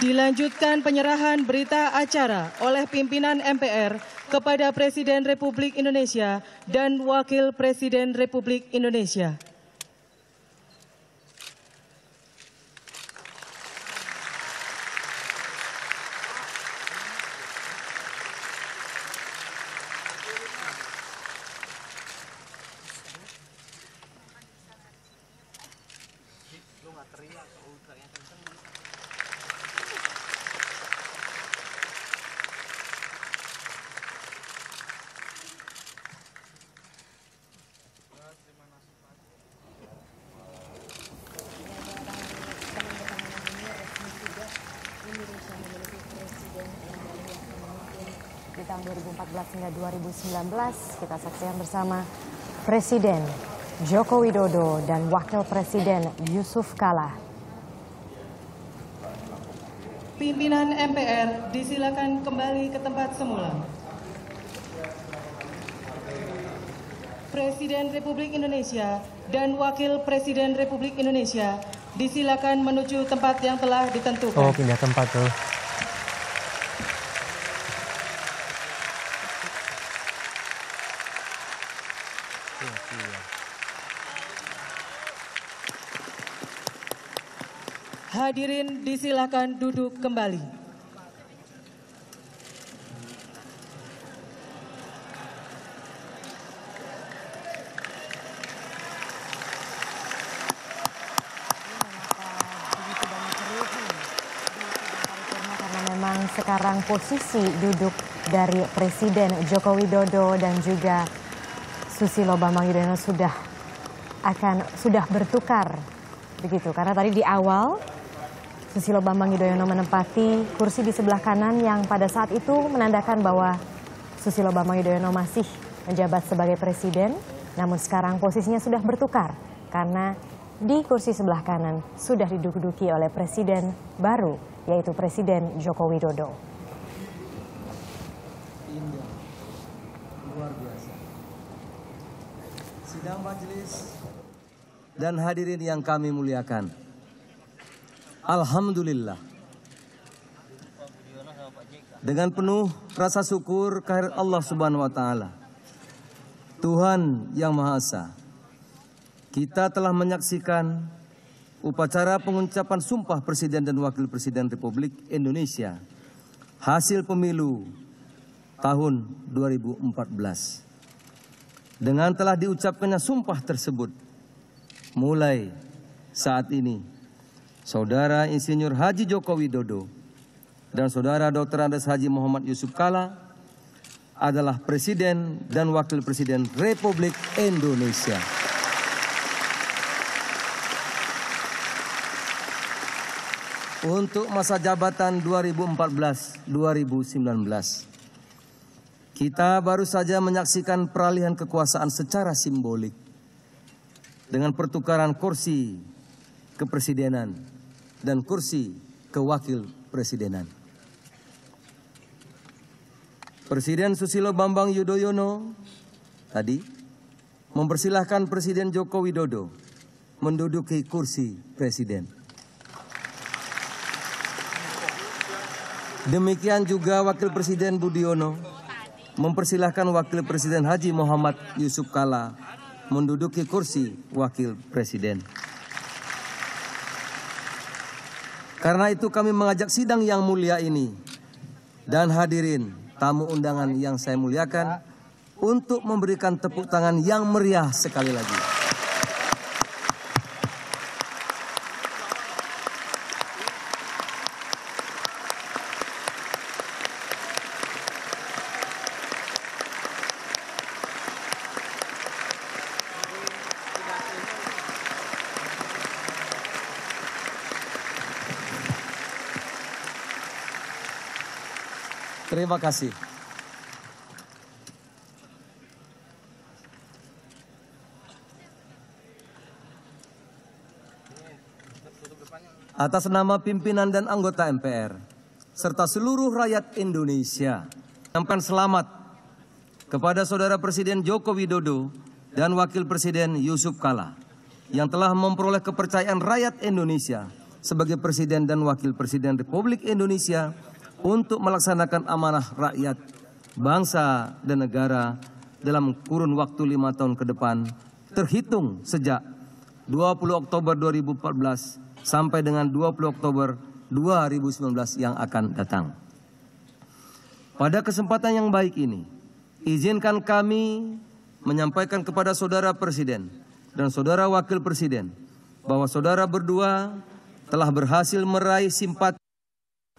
Dilanjutkan penyerahan berita acara oleh pimpinan MPR kepada Presiden Republik Indonesia dan Wakil Presiden Republik Indonesia. di tahun 2014 hingga 2019. Kita saksikan bersama Presiden Joko Widodo dan Wakil Presiden Yusuf Kala. Pimpinan MPR disilakan kembali ke tempat semula. Presiden Republik Indonesia dan Wakil Presiden Republik Indonesia disilakan menuju tempat yang telah ditentukan. Oh, pindah tempat tuh. Hadirin disilakan duduk kembali. Karena memang sekarang posisi duduk dari Presiden Joko Widodo dan juga Susilo Bambang Yudhoyono sudah bertukar begitu. Karena tadi di awal Susilo Bambang Yudhoyono menempati kursi di sebelah kanan yang pada saat itu menandakan bahwa Susilo Bambang Yudhoyono masih menjabat sebagai presiden. Namun sekarang posisinya sudah bertukar karena di kursi sebelah kanan sudah diduduki oleh presiden baru, yaitu Presiden Joko Widodo. Indah, luar biasa. Sidang majelis dan hadirin yang kami muliakan. Alhamdulillah. Dengan penuh rasa syukur kehadirat Allah Subhanahu wa taala, Tuhan Yang Maha Esa, kita telah menyaksikan upacara pengucapan sumpah Presiden dan Wakil Presiden Republik Indonesia hasil pemilu tahun 2014. Dengan telah diucapkannya sumpah tersebut, mulai saat ini Saudara Insinyur Haji Joko Widodo dan Saudara Dr. Andes Haji Muhammad Yusuf Kala adalah Presiden dan Wakil Presiden Republik Indonesia. Untuk masa jabatan 2014-2019, kita baru saja menyaksikan peralihan kekuasaan secara simbolik dengan pertukaran kursi kepresidenan dan kursi kewakil presidenan. Presiden Susilo Bambang Yudhoyono tadi mempersilahkan Presiden Joko Widodo menduduki kursi presiden. Demikian juga Wakil Presiden Budiono mempersilahkan Wakil Presiden Haji Muhammad Yusuf Kala menduduki kursi wakil presiden. Karena itu kami mengajak sidang yang mulia ini dan hadirin tamu undangan yang saya muliakan untuk memberikan tepuk tangan yang meriah sekali lagi. Terima kasih. Atas nama pimpinan dan anggota MPR, serta seluruh rakyat Indonesia, menyampaikan selamat kepada Saudara Presiden Joko Widodo dan Wakil Presiden Yusuf Kala yang telah memperoleh kepercayaan rakyat Indonesia sebagai Presiden dan Wakil Presiden Republik Indonesia untuk melaksanakan amanah rakyat, bangsa, dan negara dalam kurun waktu 5 tahun ke depan, terhitung sejak 20 Oktober 2014 sampai dengan 20 Oktober 2019 yang akan datang. Pada kesempatan yang baik ini, izinkan kami menyampaikan kepada Saudara Presiden dan Saudara Wakil Presiden bahwa saudara berdua telah berhasil meraih simpati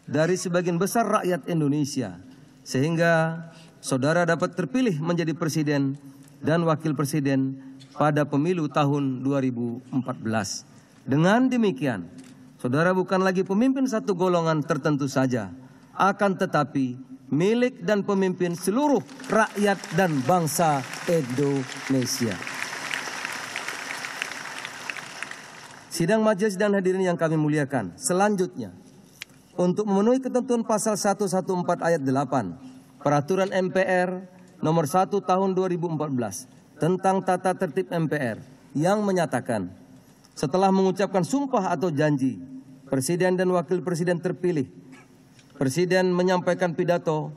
dari sebagian besar rakyat Indonesia, sehingga saudara dapat terpilih menjadi presiden dan wakil presiden pada pemilu tahun 2014. Dengan demikian, saudara bukan lagi pemimpin satu golongan tertentu saja, akan tetapi milik dan pemimpin seluruh rakyat dan bangsa Indonesia. Sidang majelis dan hadirin yang kami muliakan, selanjutnya untuk memenuhi ketentuan pasal 114 ayat 8 Peraturan MPR nomor 1 tahun 2014 tentang tata tertib MPR yang menyatakan setelah mengucapkan sumpah atau janji Presiden dan Wakil Presiden terpilih, Presiden menyampaikan pidato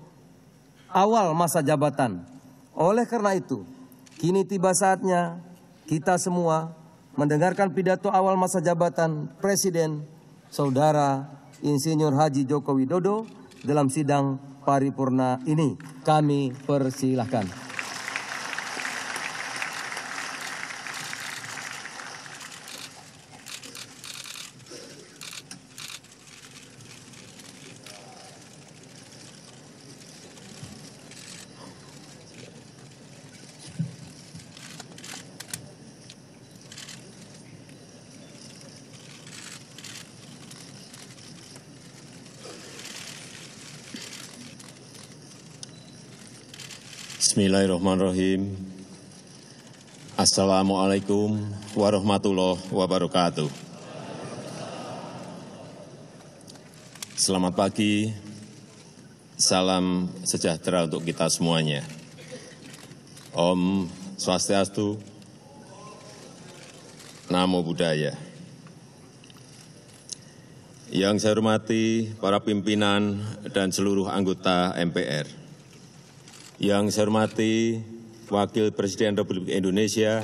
awal masa jabatan. Oleh karena itu, kini tiba saatnya kita semua mendengarkan pidato awal masa jabatan Presiden Saudara Insinyur Haji Joko Widodo dalam sidang paripurna ini. Kami persilahkan. Bismillahirrahmanirrahim. Assalamualaikum warahmatullahi wabarakatuh. Selamat pagi, salam sejahtera untuk kita semuanya. Om Swastiastu, Namo Buddhaya. Yang saya hormati para pimpinan dan seluruh anggota MPR. Yang saya hormati Wakil Presiden Republik Indonesia,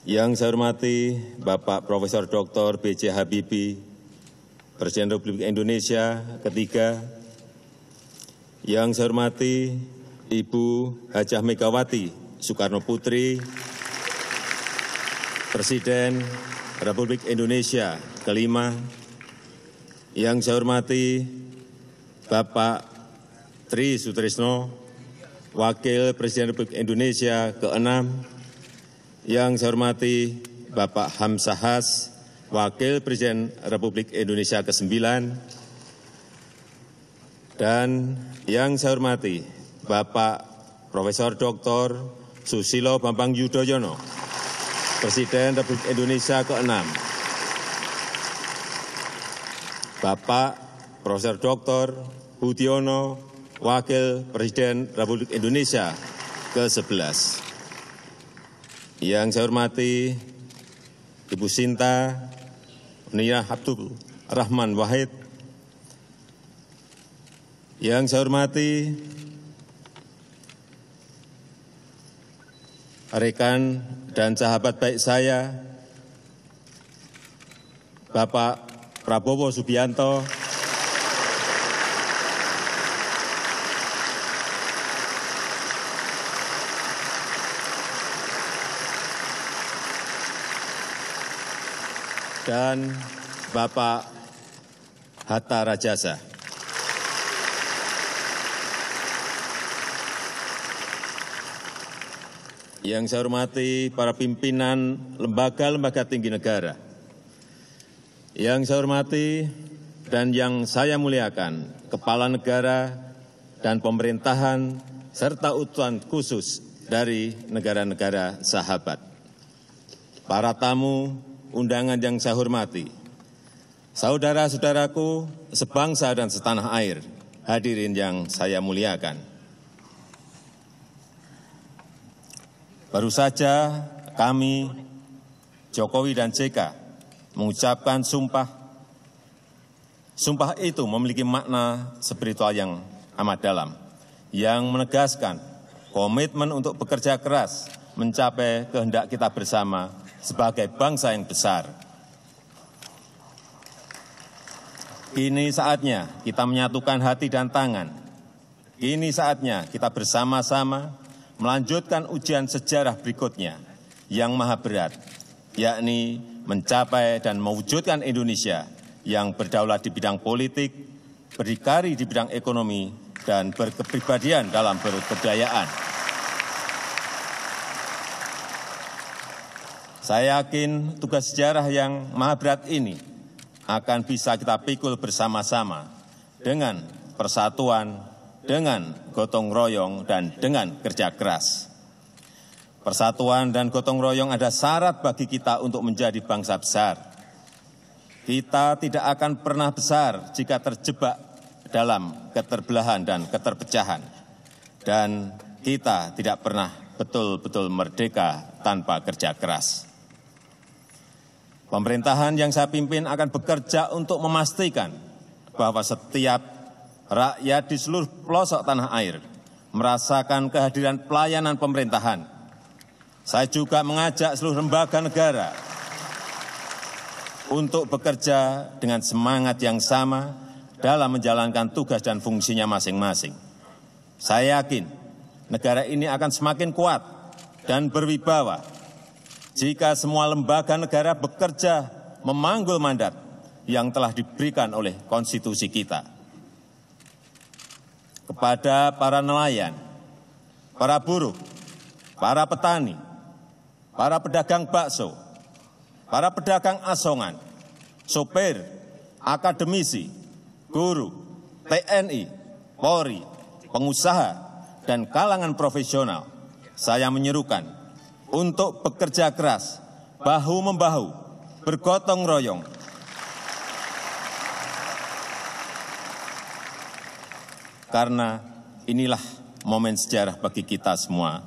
yang saya hormati Bapak Profesor Dr. B.J. Habibie, Presiden Republik Indonesia ketiga, yang saya hormati Ibu Hajah Megawati Soekarno Putri, Presiden Republik Indonesia kelima, yang saya hormati Bapak Tri Sutrisno, Wakil Presiden Republik Indonesia ke-6, yang saya hormati Bapak Hamzahas, Wakil Presiden Republik Indonesia ke-9, dan yang saya hormati Bapak Profesor Dr. Susilo Bambang Yudhoyono, Presiden Republik Indonesia ke-6, Bapak Profesor Dr. Budiono, Wakil Presiden Republik Indonesia ke-11. Yang saya hormati Ibu Sinta Niyah Abdul Rahman Wahid. Yang saya hormati rekan dan sahabat baik saya, Bapak Prabowo Subianto, dan Bapak Hatta Rajasa. Yang saya hormati para pimpinan lembaga-lembaga tinggi negara. Yang saya hormati dan yang saya muliakan Kepala Negara dan pemerintahan serta utusan khusus dari negara-negara sahabat. Para tamu undangan yang saya hormati, saudara-saudaraku sebangsa dan setanah air, hadirin yang saya muliakan. Baru saja kami, Jokowi dan JK, mengucapkan sumpah. Sumpah itu memiliki makna spiritual yang amat dalam, yang menegaskan komitmen untuk bekerja keras mencapai kehendak kita bersama sebagai bangsa yang besar. Kini saatnya kita menyatukan hati dan tangan. Kini saatnya kita bersama-sama melanjutkan ujian sejarah berikutnya yang maha berat, yakni mencapai dan mewujudkan Indonesia yang berdaulat di bidang politik, berdikari di bidang ekonomi, dan berkepribadian dalam berkebudayaan. Saya yakin tugas sejarah yang maha berat ini akan bisa kita pikul bersama-sama dengan persatuan, dengan gotong royong, dan dengan kerja keras. Persatuan dan gotong royong ada syarat bagi kita untuk menjadi bangsa besar. Kita tidak akan pernah besar jika terjebak dalam keterbelahan dan keterpecahan. Dan kita tidak pernah betul-betul merdeka tanpa kerja keras. Pemerintahan yang saya pimpin akan bekerja untuk memastikan bahwa setiap rakyat di seluruh pelosok tanah air merasakan kehadiran pelayanan pemerintahan. Saya juga mengajak seluruh lembaga negara untuk bekerja dengan semangat yang sama dalam menjalankan tugas dan fungsinya masing-masing. Saya yakin negara ini akan semakin kuat dan berwibawa jika semua lembaga negara bekerja memanggul mandat yang telah diberikan oleh konstitusi kita. Kepada para nelayan, para buruh, para petani, para pedagang bakso, para pedagang asongan, sopir, akademisi, guru, TNI, Polri, pengusaha, dan kalangan profesional, saya menyerukan untuk bekerja keras, bahu-membahu, bergotong royong, karena inilah momen sejarah bagi kita semua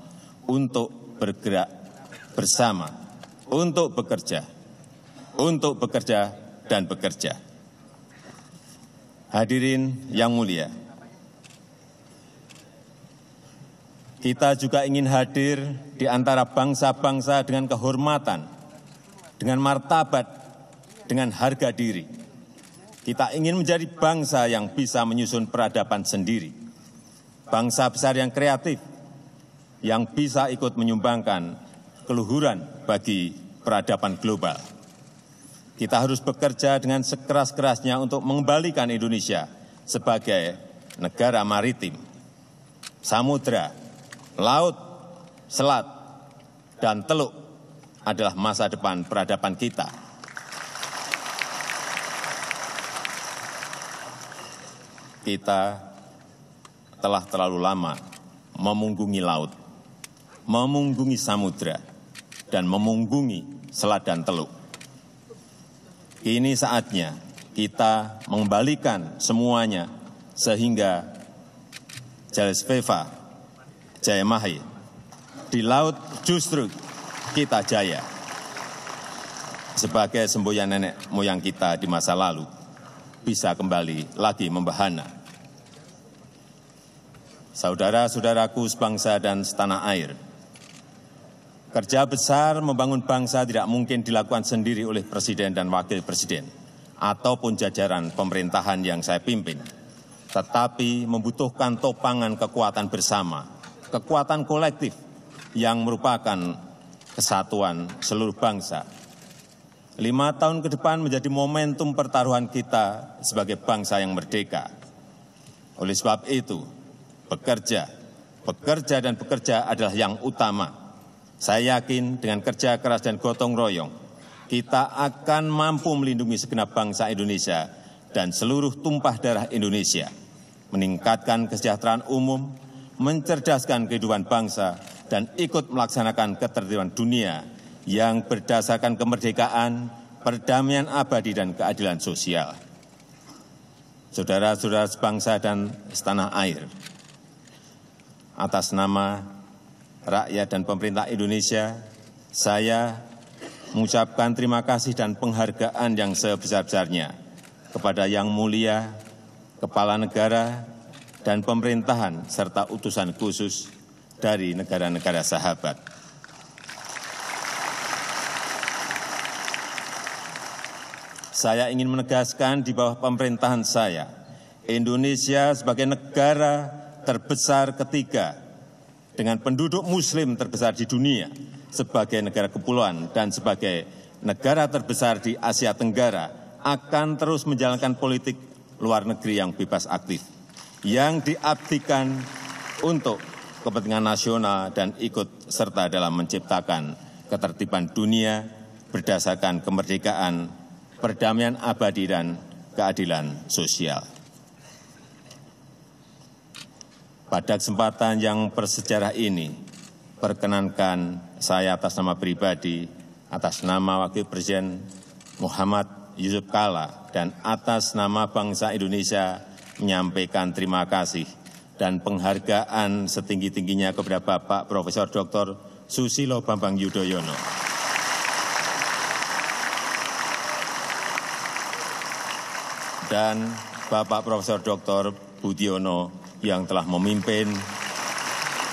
untuk bergerak bersama, untuk bekerja dan bekerja. Hadirin yang mulia, kita juga ingin hadir di antara bangsa-bangsa dengan kehormatan, dengan martabat, dengan harga diri. Kita ingin menjadi bangsa yang bisa menyusun peradaban sendiri, bangsa besar yang kreatif, yang bisa ikut menyumbangkan keluhuran bagi peradaban global. Kita harus bekerja dengan sekeras-kerasnya untuk mengembalikan Indonesia sebagai negara maritim, samudra, laut, selat, dan teluk adalah masa depan peradaban kita. Kita telah terlalu lama memunggungi laut, memunggungi samudra, dan memunggungi selat dan teluk. Kini saatnya kita mengembalikan semuanya sehingga Jalesveva, Jayamahe, di laut justru kita jaya. Sebagai semboyan nenek moyang kita di masa lalu, bisa kembali lagi membahana. Saudara-saudaraku sebangsa dan setanah air, kerja besar membangun bangsa tidak mungkin dilakukan sendiri oleh Presiden dan Wakil Presiden, ataupun jajaran pemerintahan yang saya pimpin, tetapi membutuhkan topangan kekuatan bersama, kekuatan kolektif yang merupakan kesatuan seluruh bangsa. 5 tahun ke depan menjadi momentum pertaruhan kita sebagai bangsa yang merdeka. Oleh sebab itu, bekerja adalah yang utama. Saya yakin dengan kerja keras dan gotong royong, kita akan mampu melindungi segenap bangsa Indonesia dan seluruh tumpah darah Indonesia, meningkatkan kesejahteraan umum, mencerdaskan kehidupan bangsa, dan ikut melaksanakan ketertiban dunia yang berdasarkan kemerdekaan, perdamaian abadi, dan keadilan sosial. Saudara-saudara sebangsa dan setanah air, atas nama rakyat dan pemerintah Indonesia, saya mengucapkan terima kasih dan penghargaan yang sebesar-besarnya kepada Yang Mulia Kepala Negara dan pemerintahan serta utusan khusus dari negara-negara sahabat. Saya ingin menegaskan di bawah pemerintahan saya, Indonesia sebagai negara terbesar ketiga dengan penduduk muslim terbesar di dunia, sebagai negara kepulauan dan sebagai negara terbesar di Asia Tenggara akan terus menjalankan politik luar negeri yang bebas aktif, yang diabdikan untuk kepentingan nasional dan ikut serta dalam menciptakan ketertiban dunia berdasarkan kemerdekaan, perdamaian abadi, dan keadilan sosial. pada kesempatan yang bersejarah ini, perkenankan saya atas nama pribadi, atas nama Wakil Presiden Muhammad Yusuf Kalla, dan atas nama bangsa Indonesia menyampaikan terima kasih dan penghargaan setinggi-tingginya kepada Bapak Profesor Dr. Susilo Bambang Yudhoyono. Dan Bapak Profesor Dr. Budiono yang telah memimpin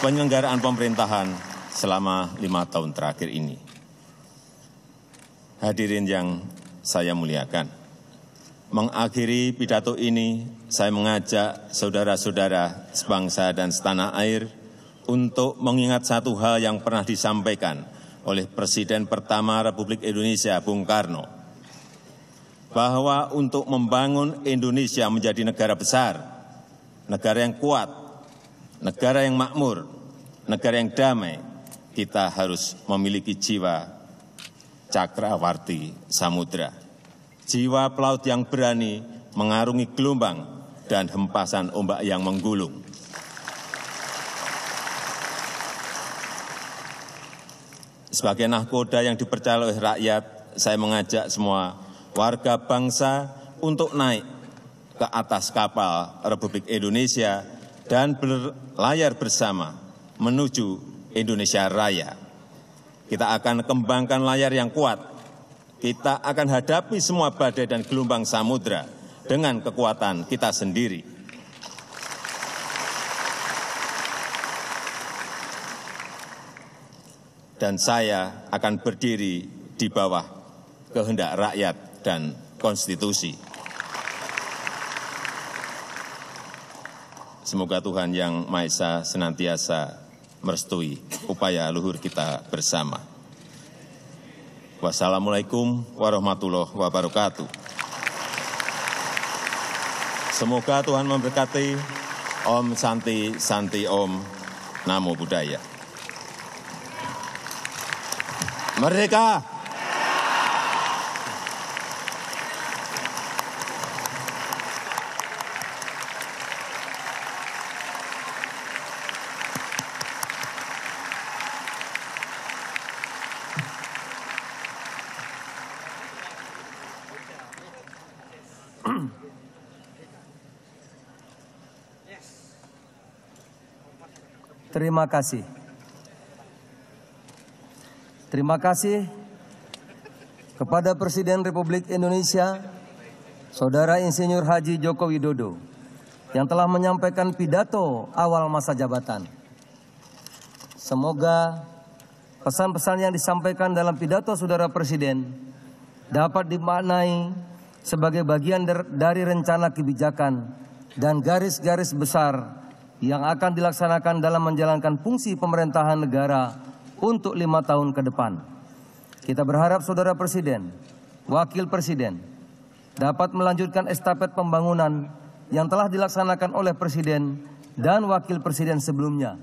penyelenggaraan pemerintahan selama 5 tahun terakhir ini. Hadirin yang saya muliakan, mengakhiri pidato ini, saya mengajak saudara-saudara sebangsa dan setanah air untuk mengingat satu hal yang pernah disampaikan oleh Presiden pertama Republik Indonesia, Bung Karno, bahwa untuk membangun Indonesia menjadi negara besar, negara yang kuat, negara yang makmur, negara yang damai, kita harus memiliki jiwa cakrawarti samudra, jiwa pelaut yang berani mengarungi gelombang dan hempasan ombak yang menggulung. Sebagai nahkoda yang dipercaya oleh rakyat, saya mengajak semua warga bangsa untuk naik ke atas kapal Republik Indonesia dan berlayar bersama menuju Indonesia Raya. Kita akan kembangkan layar yang kuat. Kita akan hadapi semua badai dan gelombang samudra dengan kekuatan kita sendiri. Dan saya akan berdiri di bawah kehendak rakyat dan konstitusi. Semoga Tuhan Yang Maha Esa senantiasa merestui upaya luhur kita bersama. Wassalamualaikum warahmatullahi wabarakatuh. Semoga Tuhan memberkati. Om Santi Santi Om. Namo Buddhaya. Merdeka! Terima kasih. Terima kasih kepada Presiden Republik Indonesia, Saudara Insinyur Haji Joko Widodo, yang telah menyampaikan pidato awal masa jabatan. Semoga pesan-pesan yang disampaikan dalam pidato Saudara Presiden dapat dimaknai sebagai bagian dari rencana kebijakan dan garis-garis besar yang akan dilaksanakan dalam menjalankan fungsi pemerintahan negara untuk 5 tahun ke depan. Kita berharap Saudara Presiden, Wakil Presiden, dapat melanjutkan estafet pembangunan yang telah dilaksanakan oleh Presiden dan Wakil Presiden sebelumnya,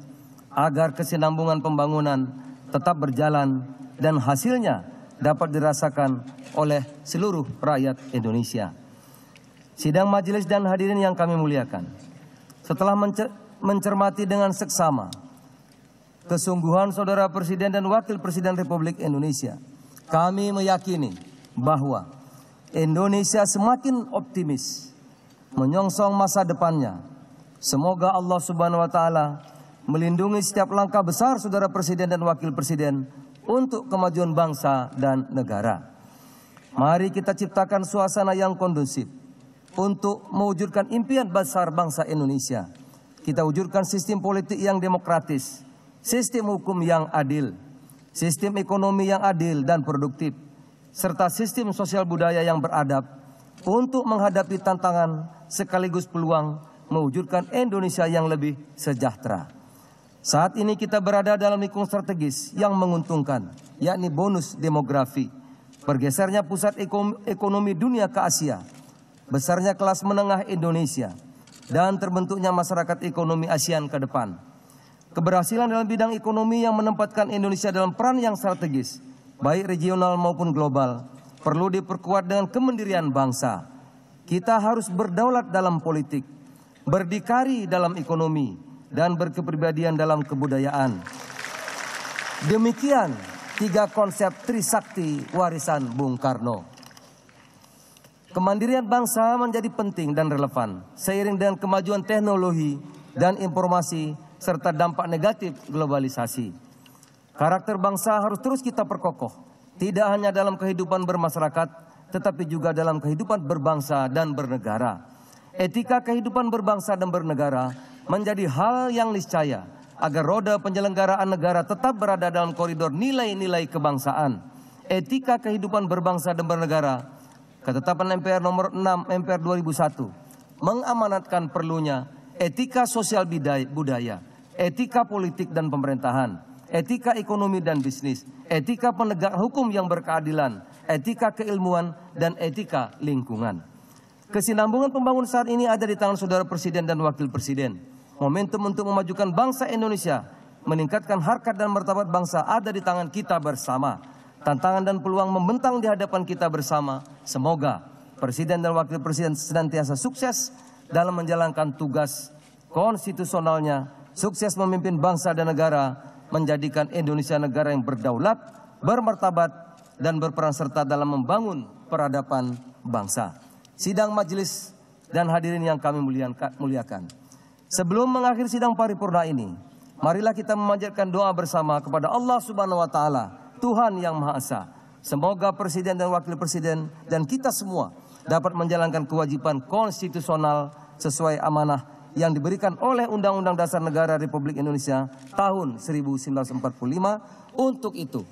agar kesinambungan pembangunan tetap berjalan dan hasilnya dapat dirasakan oleh seluruh rakyat Indonesia. Sidang majelis dan hadirin yang kami muliakan, setelah mencermati dengan seksama kesungguhan Saudara Presiden dan Wakil Presiden Republik Indonesia, kami meyakini bahwa Indonesia semakin optimis menyongsong masa depannya. Semoga Allah Subhanahu wa Ta'ala melindungi setiap langkah besar Saudara Presiden dan Wakil Presiden untuk kemajuan bangsa dan negara. Mari kita ciptakan suasana yang kondusif untuk mewujudkan impian besar bangsa Indonesia. Kita wujudkan sistem politik yang demokratis, sistem hukum yang adil, sistem ekonomi yang adil dan produktif, serta sistem sosial budaya yang beradab untuk menghadapi tantangan sekaligus peluang mewujudkan Indonesia yang lebih sejahtera. Saat ini kita berada dalam lingkungan strategis yang menguntungkan, yakni bonus demografi, bergesernya pusat ekonomi dunia ke Asia, besarnya kelas menengah Indonesia, dan terbentuknya masyarakat ekonomi ASEAN ke depan. Keberhasilan dalam bidang ekonomi yang menempatkan Indonesia dalam peran yang strategis, baik regional maupun global, perlu diperkuat dengan kemandirian bangsa. Kita harus berdaulat dalam politik, berdikari dalam ekonomi, dan berkepribadian dalam kebudayaan. Demikian 3 konsep Trisakti warisan Bung Karno. Kemandirian bangsa menjadi penting dan relevan seiring dengan kemajuan teknologi dan informasi serta dampak negatif globalisasi. Karakter bangsa harus terus kita perkokoh, tidak hanya dalam kehidupan bermasyarakat, tetapi juga dalam kehidupan berbangsa dan bernegara. Etika kehidupan berbangsa dan bernegara menjadi hal yang niscaya agar roda penyelenggaraan negara tetap berada dalam koridor nilai-nilai kebangsaan. Etika kehidupan berbangsa dan bernegara, ketetapan MPR nomor 6 MPR 2001, mengamanatkan perlunya etika sosial budaya, etika politik dan pemerintahan, etika ekonomi dan bisnis, etika penegak hukum yang berkeadilan, etika keilmuan, dan etika lingkungan. Kesinambungan pembangunan saat ini ada di tangan Saudara Presiden dan Wakil Presiden. Momentum untuk memajukan bangsa Indonesia, meningkatkan harkat dan martabat bangsa ada di tangan kita bersama. Tantangan dan peluang membentang di hadapan kita bersama. Semoga Presiden dan Wakil Presiden senantiasa sukses dalam menjalankan tugas konstitusionalnya, sukses memimpin bangsa dan negara, menjadikan Indonesia negara yang berdaulat, bermartabat, dan berperan serta dalam membangun peradaban bangsa. Sidang majelis dan hadirin yang kami muliakan. Sebelum mengakhiri sidang paripurna ini, marilah kita memanjatkan doa bersama kepada Allah Subhanahu wa Ta'ala, Tuhan yang Maha Esa. Semoga Presiden dan Wakil Presiden dan kita semua dapat menjalankan kewajiban konstitusional sesuai amanah yang diberikan oleh Undang-Undang Dasar Negara Republik Indonesia tahun 1945. Untuk itu,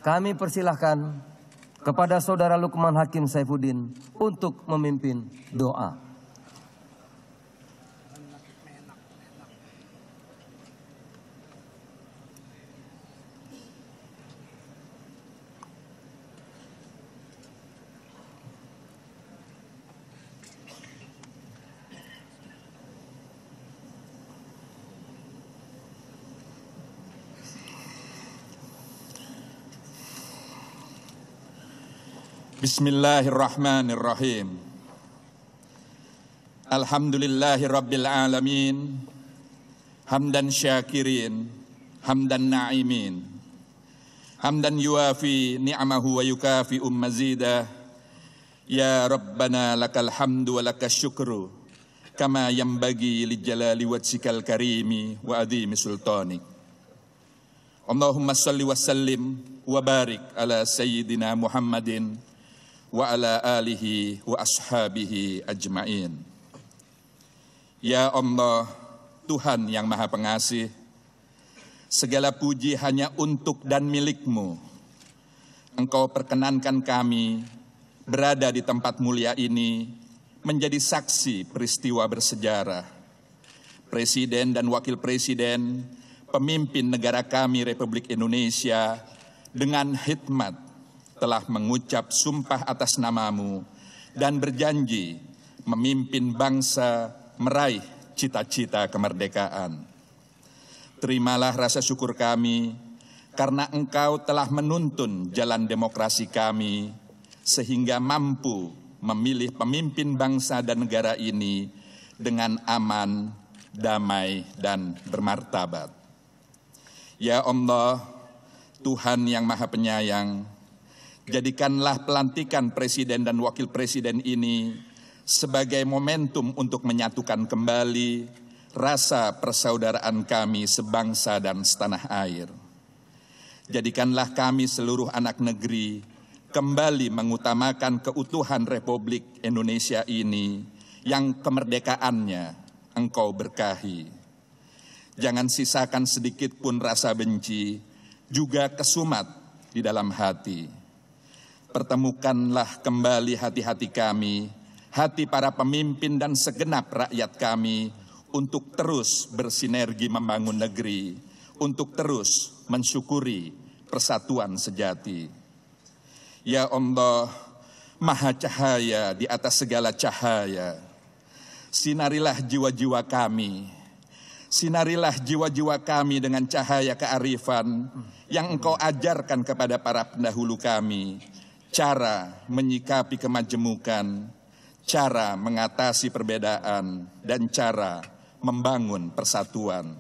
kami persilahkan kepada Saudara Lukman Hakim Saifuddin untuk memimpin doa. Bismillahirrahmanirrahim. Alhamdulillahi rabbil alamin. Hamdan syakirin, hamdan na'imin. Hamdan yuafi ni'amahu wa yukafi mazidah. Ya Rabbana lakal hamdu wa lakas syukru, kama yambagi li jalali wajhikal karimi wa adhimi sultanik. Allahumma salli wa sallim wa barik ala sayyidina Muhammadin wa ala alihi wa ashabihi ajma'in. Ya Allah, Tuhan yang Maha Pengasih, segala puji hanya untuk dan milik-Mu. Engkau perkenankan kami berada di tempat mulia ini menjadi saksi peristiwa bersejarah. Presiden dan Wakil Presiden, pemimpin negara kami Republik Indonesia, dengan hikmat telah mengucap sumpah atas nama-Mu dan berjanji memimpin bangsa meraih cita-cita kemerdekaan. Terimalah rasa syukur kami karena Engkau telah menuntun jalan demokrasi kami sehingga mampu memilih pemimpin bangsa dan negara ini dengan aman, damai, dan bermartabat. Ya Allah, Tuhan yang Maha Penyayang, jadikanlah pelantikan Presiden dan Wakil Presiden ini sebagai momentum untuk menyatukan kembali rasa persaudaraan kami sebangsa dan setanah air. Jadikanlah kami seluruh anak negeri kembali mengutamakan keutuhan Republik Indonesia ini yang kemerdekaannya Engkau berkahi. Jangan sisakan sedikit pun rasa benci, juga kesumat di dalam hati. Pertemukanlah kembali hati-hati kami, hati para pemimpin dan segenap rakyat kami untuk terus bersinergi membangun negeri, untuk terus mensyukuri persatuan sejati. Ya Allah, Maha Cahaya di atas segala cahaya, sinarilah jiwa-jiwa kami, sinarilah jiwa-jiwa kami dengan cahaya kearifan yang Engkau ajarkan kepada para pendahulu kami, cara menyikapi kemajemukan, cara mengatasi perbedaan, dan cara membangun persatuan.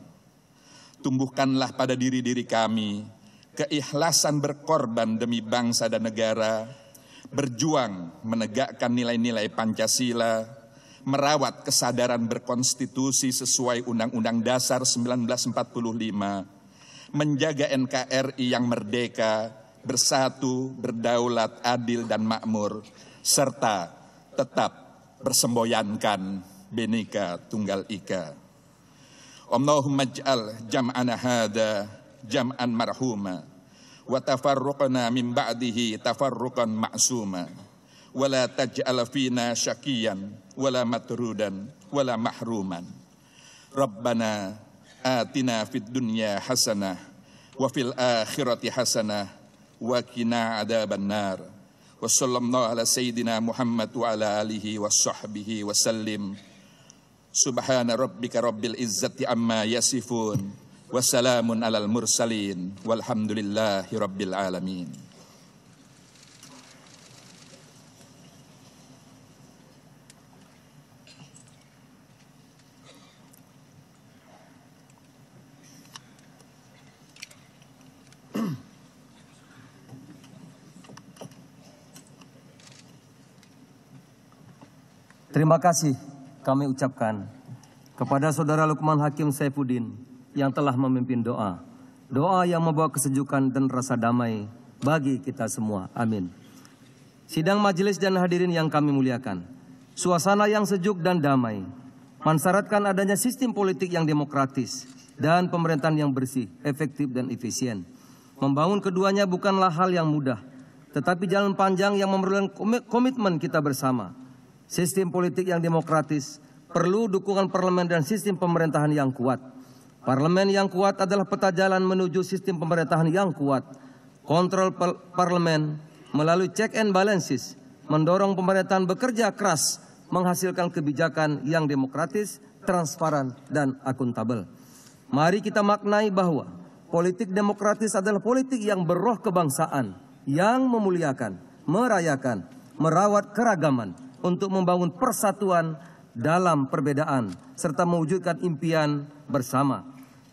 Tumbuhkanlah pada diri-diri kami keikhlasan berkorban demi bangsa dan negara, berjuang menegakkan nilai-nilai Pancasila, merawat kesadaran berkonstitusi sesuai Undang-Undang Dasar 1945, menjaga NKRI yang merdeka, bersatu, berdaulat, adil dan makmur, serta tetap bersemboyankan Bhinneka Tunggal Ika. Allahumma ij'al jam'ana hadha jam'an marhuma wa tafarruqna min ba'dihi tafarruqan ma'suma wa la taj'al fina syaqiyan wa la matrudan wa la mahruman. Rabbana atina fid dunya hasanah wa fil akhirati hasanah wa qina adzabannar. Wa sallallahu ala sayyidina Muhammad wa ala alihi wa sahbihi wa sallim. Subhana rabbika rabbil izzati amma yasifun. Wassalamun alal mursalin. Walhamdulillahi rabbil alamin. Terima kasih kami ucapkan kepada Saudara Lukman Hakim Saifuddin yang telah memimpin doa. Doa yang membawa kesejukan dan rasa damai bagi kita semua. Amin. Sidang majelis dan hadirin yang kami muliakan. Suasana yang sejuk dan damai mensyaratkan adanya sistem politik yang demokratis dan pemerintahan yang bersih, efektif dan efisien. Membangun keduanya bukanlah hal yang mudah, tetapi jalan panjang yang memerlukan komitmen kita bersama. Sistem politik yang demokratis perlu dukungan parlemen dan sistem pemerintahan yang kuat. Parlemen yang kuat adalah peta jalan menuju sistem pemerintahan yang kuat. Kontrol parlemen melalui check and balances mendorong pemerintahan bekerja keras menghasilkan kebijakan yang demokratis, transparan, dan akuntabel. Mari kita maknai bahwa politik demokratis adalah politik yang berroh kebangsaan, yang memuliakan, merayakan, merawat keragaman, untuk membangun persatuan dalam perbedaan serta mewujudkan impian bersama.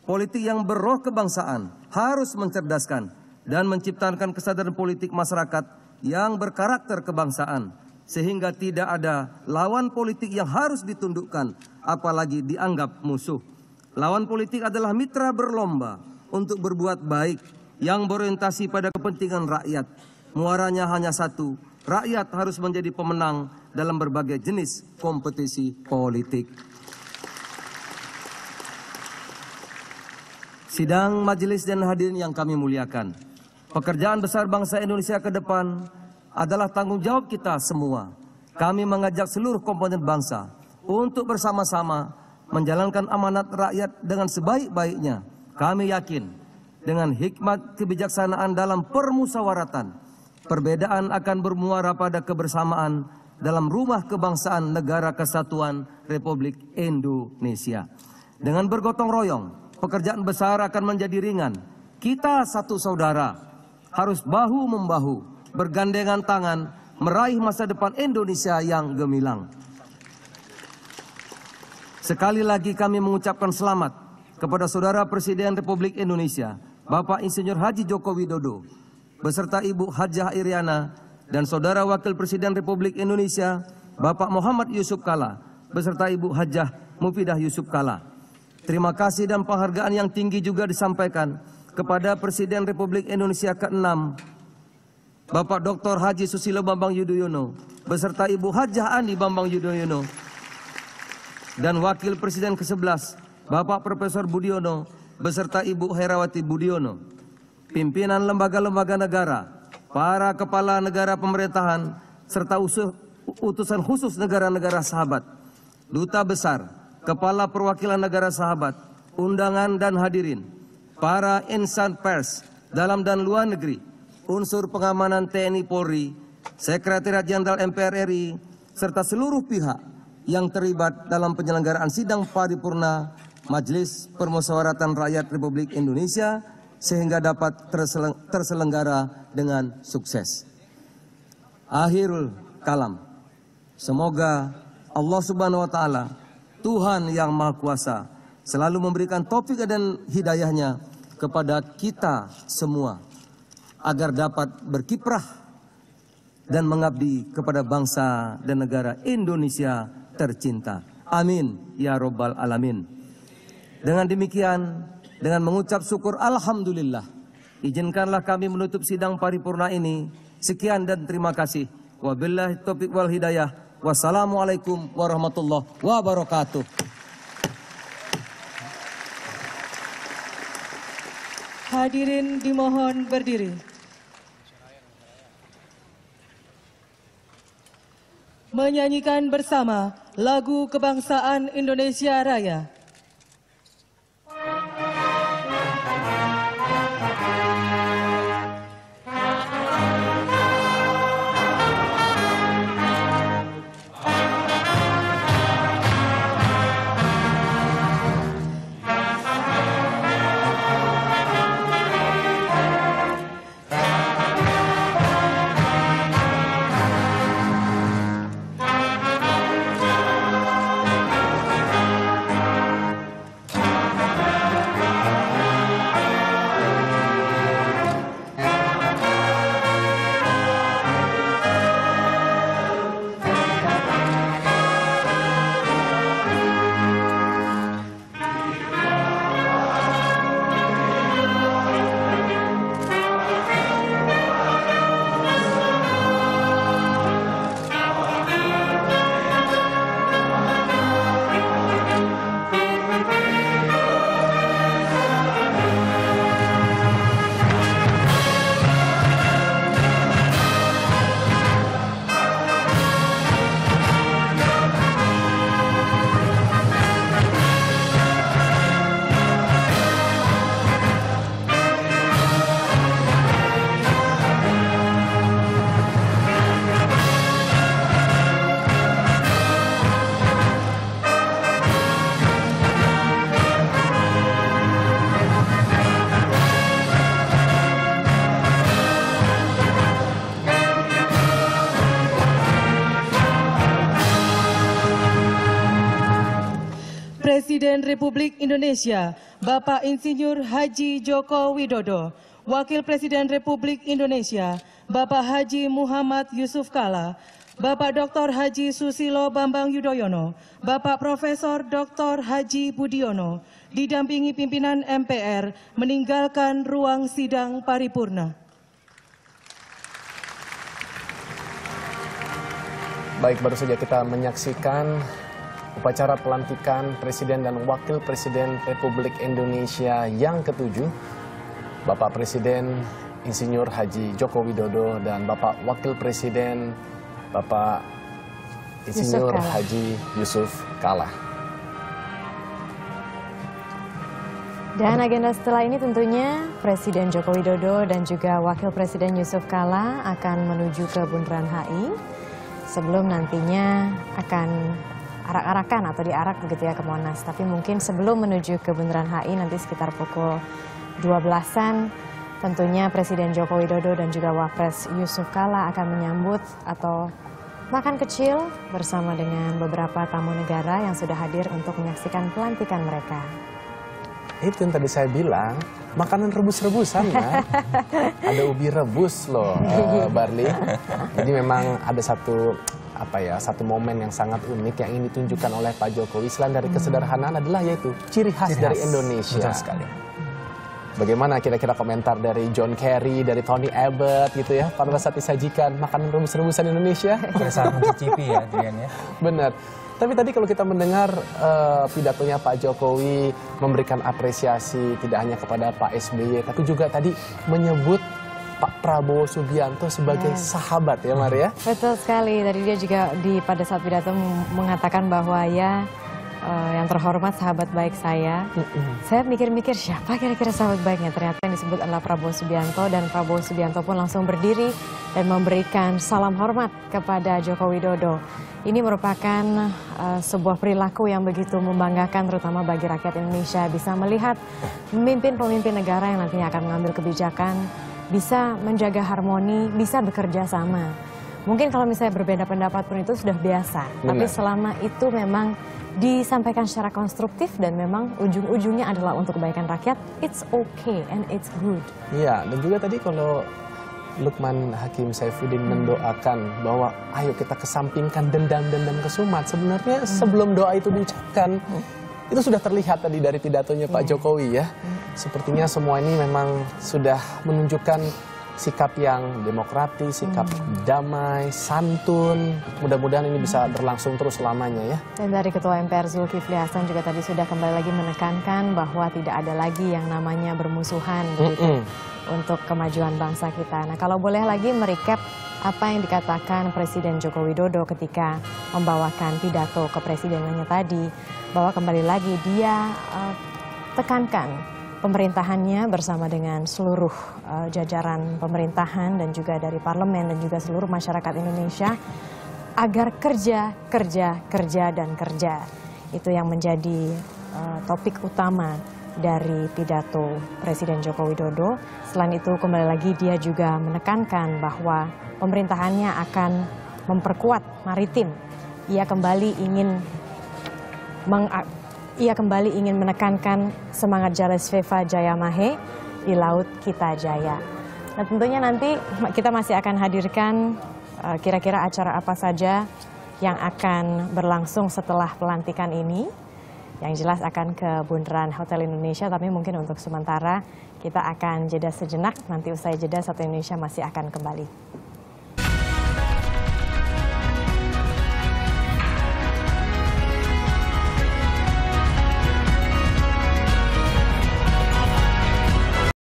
Politik yang berroh kebangsaan harus mencerdaskan dan menciptakan kesadaran politik masyarakat yang berkarakter kebangsaan sehingga tidak ada lawan politik yang harus ditundukkan apalagi dianggap musuh. Lawan politik adalah mitra berlomba untuk berbuat baik yang berorientasi pada kepentingan rakyat. Muaranya hanya satu, rakyat harus menjadi pemenang dalam berbagai jenis kompetisi politik. Sidang majelis dan hadirin yang kami muliakan, pekerjaan besar bangsa Indonesia ke depan adalah tanggung jawab kita semua. Kami mengajak seluruh komponen bangsa untuk bersama-sama menjalankan amanat rakyat dengan sebaik-baiknya. Kami yakin dengan hikmat kebijaksanaan dalam permusyawaratan, perbedaan akan bermuara pada kebersamaan dalam rumah kebangsaan Negara Kesatuan Republik Indonesia. Dengan bergotong royong, pekerjaan besar akan menjadi ringan. Kita satu saudara, harus bahu-membahu, bergandengan tangan, meraih masa depan Indonesia yang gemilang. Sekali lagi kami mengucapkan selamat kepada Saudara Presiden Republik Indonesia, Bapak Insinyur Haji Joko Widodo, beserta Ibu Hajah Iriana, dan Saudara Wakil Presiden Republik Indonesia, Bapak Muhammad Yusuf Kalla, beserta Ibu Hajah Mufidah Yusuf Kalla. Terima kasih dan penghargaan yang tinggi juga disampaikan kepada Presiden Republik Indonesia ke-6, Bapak Dr. Haji Susilo Bambang Yudhoyono, beserta Ibu Hajah Ani Bambang Yudhoyono, dan Wakil Presiden ke-11, Bapak Profesor Budiono, beserta Ibu Herawati Budiono. Pimpinan lembaga-lembaga negara, para kepala negara pemerintahan, serta utusan khusus negara-negara sahabat, duta besar, kepala perwakilan negara sahabat, undangan dan hadirin, para insan pers dalam dan luar negeri, unsur pengamanan TNI Polri, Sekretariat Jenderal MPR RI, serta seluruh pihak yang terlibat dalam penyelenggaraan sidang paripurna Majelis Permusyawaratan Rakyat Republik Indonesia sehingga dapat terselenggara dengan sukses. Akhirul kalam. Semoga Allah Subhanahu wa taala Tuhan Yang Maha Kuasa selalu memberikan taufik dan hidayahnya kepada kita semua agar dapat berkiprah dan mengabdi kepada bangsa dan negara Indonesia tercinta. Amin ya Rabbal Alamin. Dengan demikian, dengan mengucap syukur Alhamdulillah, izinkanlah kami menutup sidang paripurna ini. Sekian dan terima kasih. Wabillahi taufiq wal hidayah. Wassalamualaikum warahmatullahi wabarakatuh. Hadirin dimohon berdiri. Menyanyikan bersama lagu kebangsaan Indonesia Raya. Presiden Republik Indonesia, Bapak Insinyur Haji Joko Widodo, Wakil Presiden Republik Indonesia, Bapak Haji Muhammad Yusuf Kalla, Bapak Dr. Haji Susilo Bambang Yudhoyono, Bapak Profesor Dr. Haji Budiono, didampingi pimpinan MPR, meninggalkan ruang sidang paripurna. Baik, baru saja kita menyaksikan upacara pelantikan Presiden dan Wakil Presiden Republik Indonesia yang ke-7, Bapak Presiden Insinyur Haji Joko Widodo dan Bapak Wakil Presiden Bapak Insinyur Haji Yusuf Kalla. Dan agenda setelah ini tentunya Presiden Joko Widodo dan juga Wakil Presiden Yusuf Kalla akan menuju ke Bundaran HI sebelum nantinya akan arak-arakan atau diarak begitu ya ke Monas. Tapi mungkin sebelum menuju ke Bundaran HI nanti sekitar pukul 12-an tentunya Presiden Joko Widodo dan juga Wapres Yusuf Kalla akan menyambut atau makan kecil bersama dengan beberapa tamu negara yang sudah hadir untuk menyaksikan pelantikan mereka. Itu yang tadi saya bilang, makanan rebus-rebusan kan? Ada ubi rebus loh, Barli. Jadi memang ada satu momen yang sangat unik yang ingin ditunjukkan oleh Pak Jokowi. Selain dari kesederhanaan adalah yaitu ciri khas dari Indonesia. Betul sekali. Bagaimana kira-kira komentar dari John Kerry, dari Tony Abbott gitu ya, pada saat disajikan makanan rebus-rebusan Indonesia? Pada saat mencicipi ya, Adrian ya. Benar. Tapi tadi kalau kita mendengar pidatonya Pak Jokowi memberikan apresiasi tidak hanya kepada Pak SBY, tapi juga tadi menyebut Pak Prabowo Subianto sebagai sahabat ya Maria. Betul sekali. Tadi dia juga pada saat pidato mengatakan bahwa ya yang terhormat sahabat baik saya. Saya mikir-mikir siapa kira-kira sahabat baiknya. Ternyata yang disebut adalah Prabowo Subianto, dan Prabowo Subianto pun langsung berdiri dan memberikan salam hormat kepada Joko Widodo. Ini merupakan sebuah perilaku yang begitu membanggakan terutama bagi rakyat Indonesia, bisa melihat pemimpin-pemimpin negara yang nantinya akan mengambil kebijakan bisa menjaga harmoni, bisa bekerja sama. Mungkin kalau misalnya berbeda pendapat pun itu sudah biasa, tapi selama itu memang disampaikan secara konstruktif dan memang ujung-ujungnya adalah untuk kebaikan rakyat, it's okay and it's good. Iya, dan juga tadi kalau Lukman Hakim Saifuddin mendoakan bahwa ayo kita kesampingkan dendam-dendam kesumat. Sebenarnya sebelum doa itu diucapkan, itu sudah terlihat tadi dari pidatonya Pak Jokowi ya. Sepertinya semua ini memang sudah menunjukkan sikap yang demokratis, sikap damai, santun. Mudah-mudahan ini bisa berlangsung terus selamanya ya. Dan dari Ketua MPR Zulkifli Hasan juga tadi sudah kembali lagi menekankan bahwa tidak ada lagi yang namanya bermusuhan gitu, untuk kemajuan bangsa kita. Nah, kalau boleh lagi merecap apa yang dikatakan Presiden Joko Widodo ketika membawakan pidato kepresidenannya tadi, bahwa kembali lagi dia tekankan pemerintahannya bersama dengan seluruh jajaran pemerintahan dan juga dari parlemen dan juga seluruh masyarakat Indonesia agar kerja, dan kerja. Itu yang menjadi topik utama dari pidato Presiden Joko Widodo. Selain itu kembali lagi dia juga menekankan bahwa pemerintahannya akan memperkuat maritim. Ia kembali ingin menekankan semangat Jales Veva Jayamahe di Laut Kita Jaya. Nah, tentunya nanti kita masih akan hadirkan kira-kira acara apa saja yang akan berlangsung setelah pelantikan ini. Yang jelas akan ke Bundaran Hotel Indonesia, tapi mungkin untuk sementara kita akan jeda sejenak. Nanti usai jeda Satu Indonesia masih akan kembali.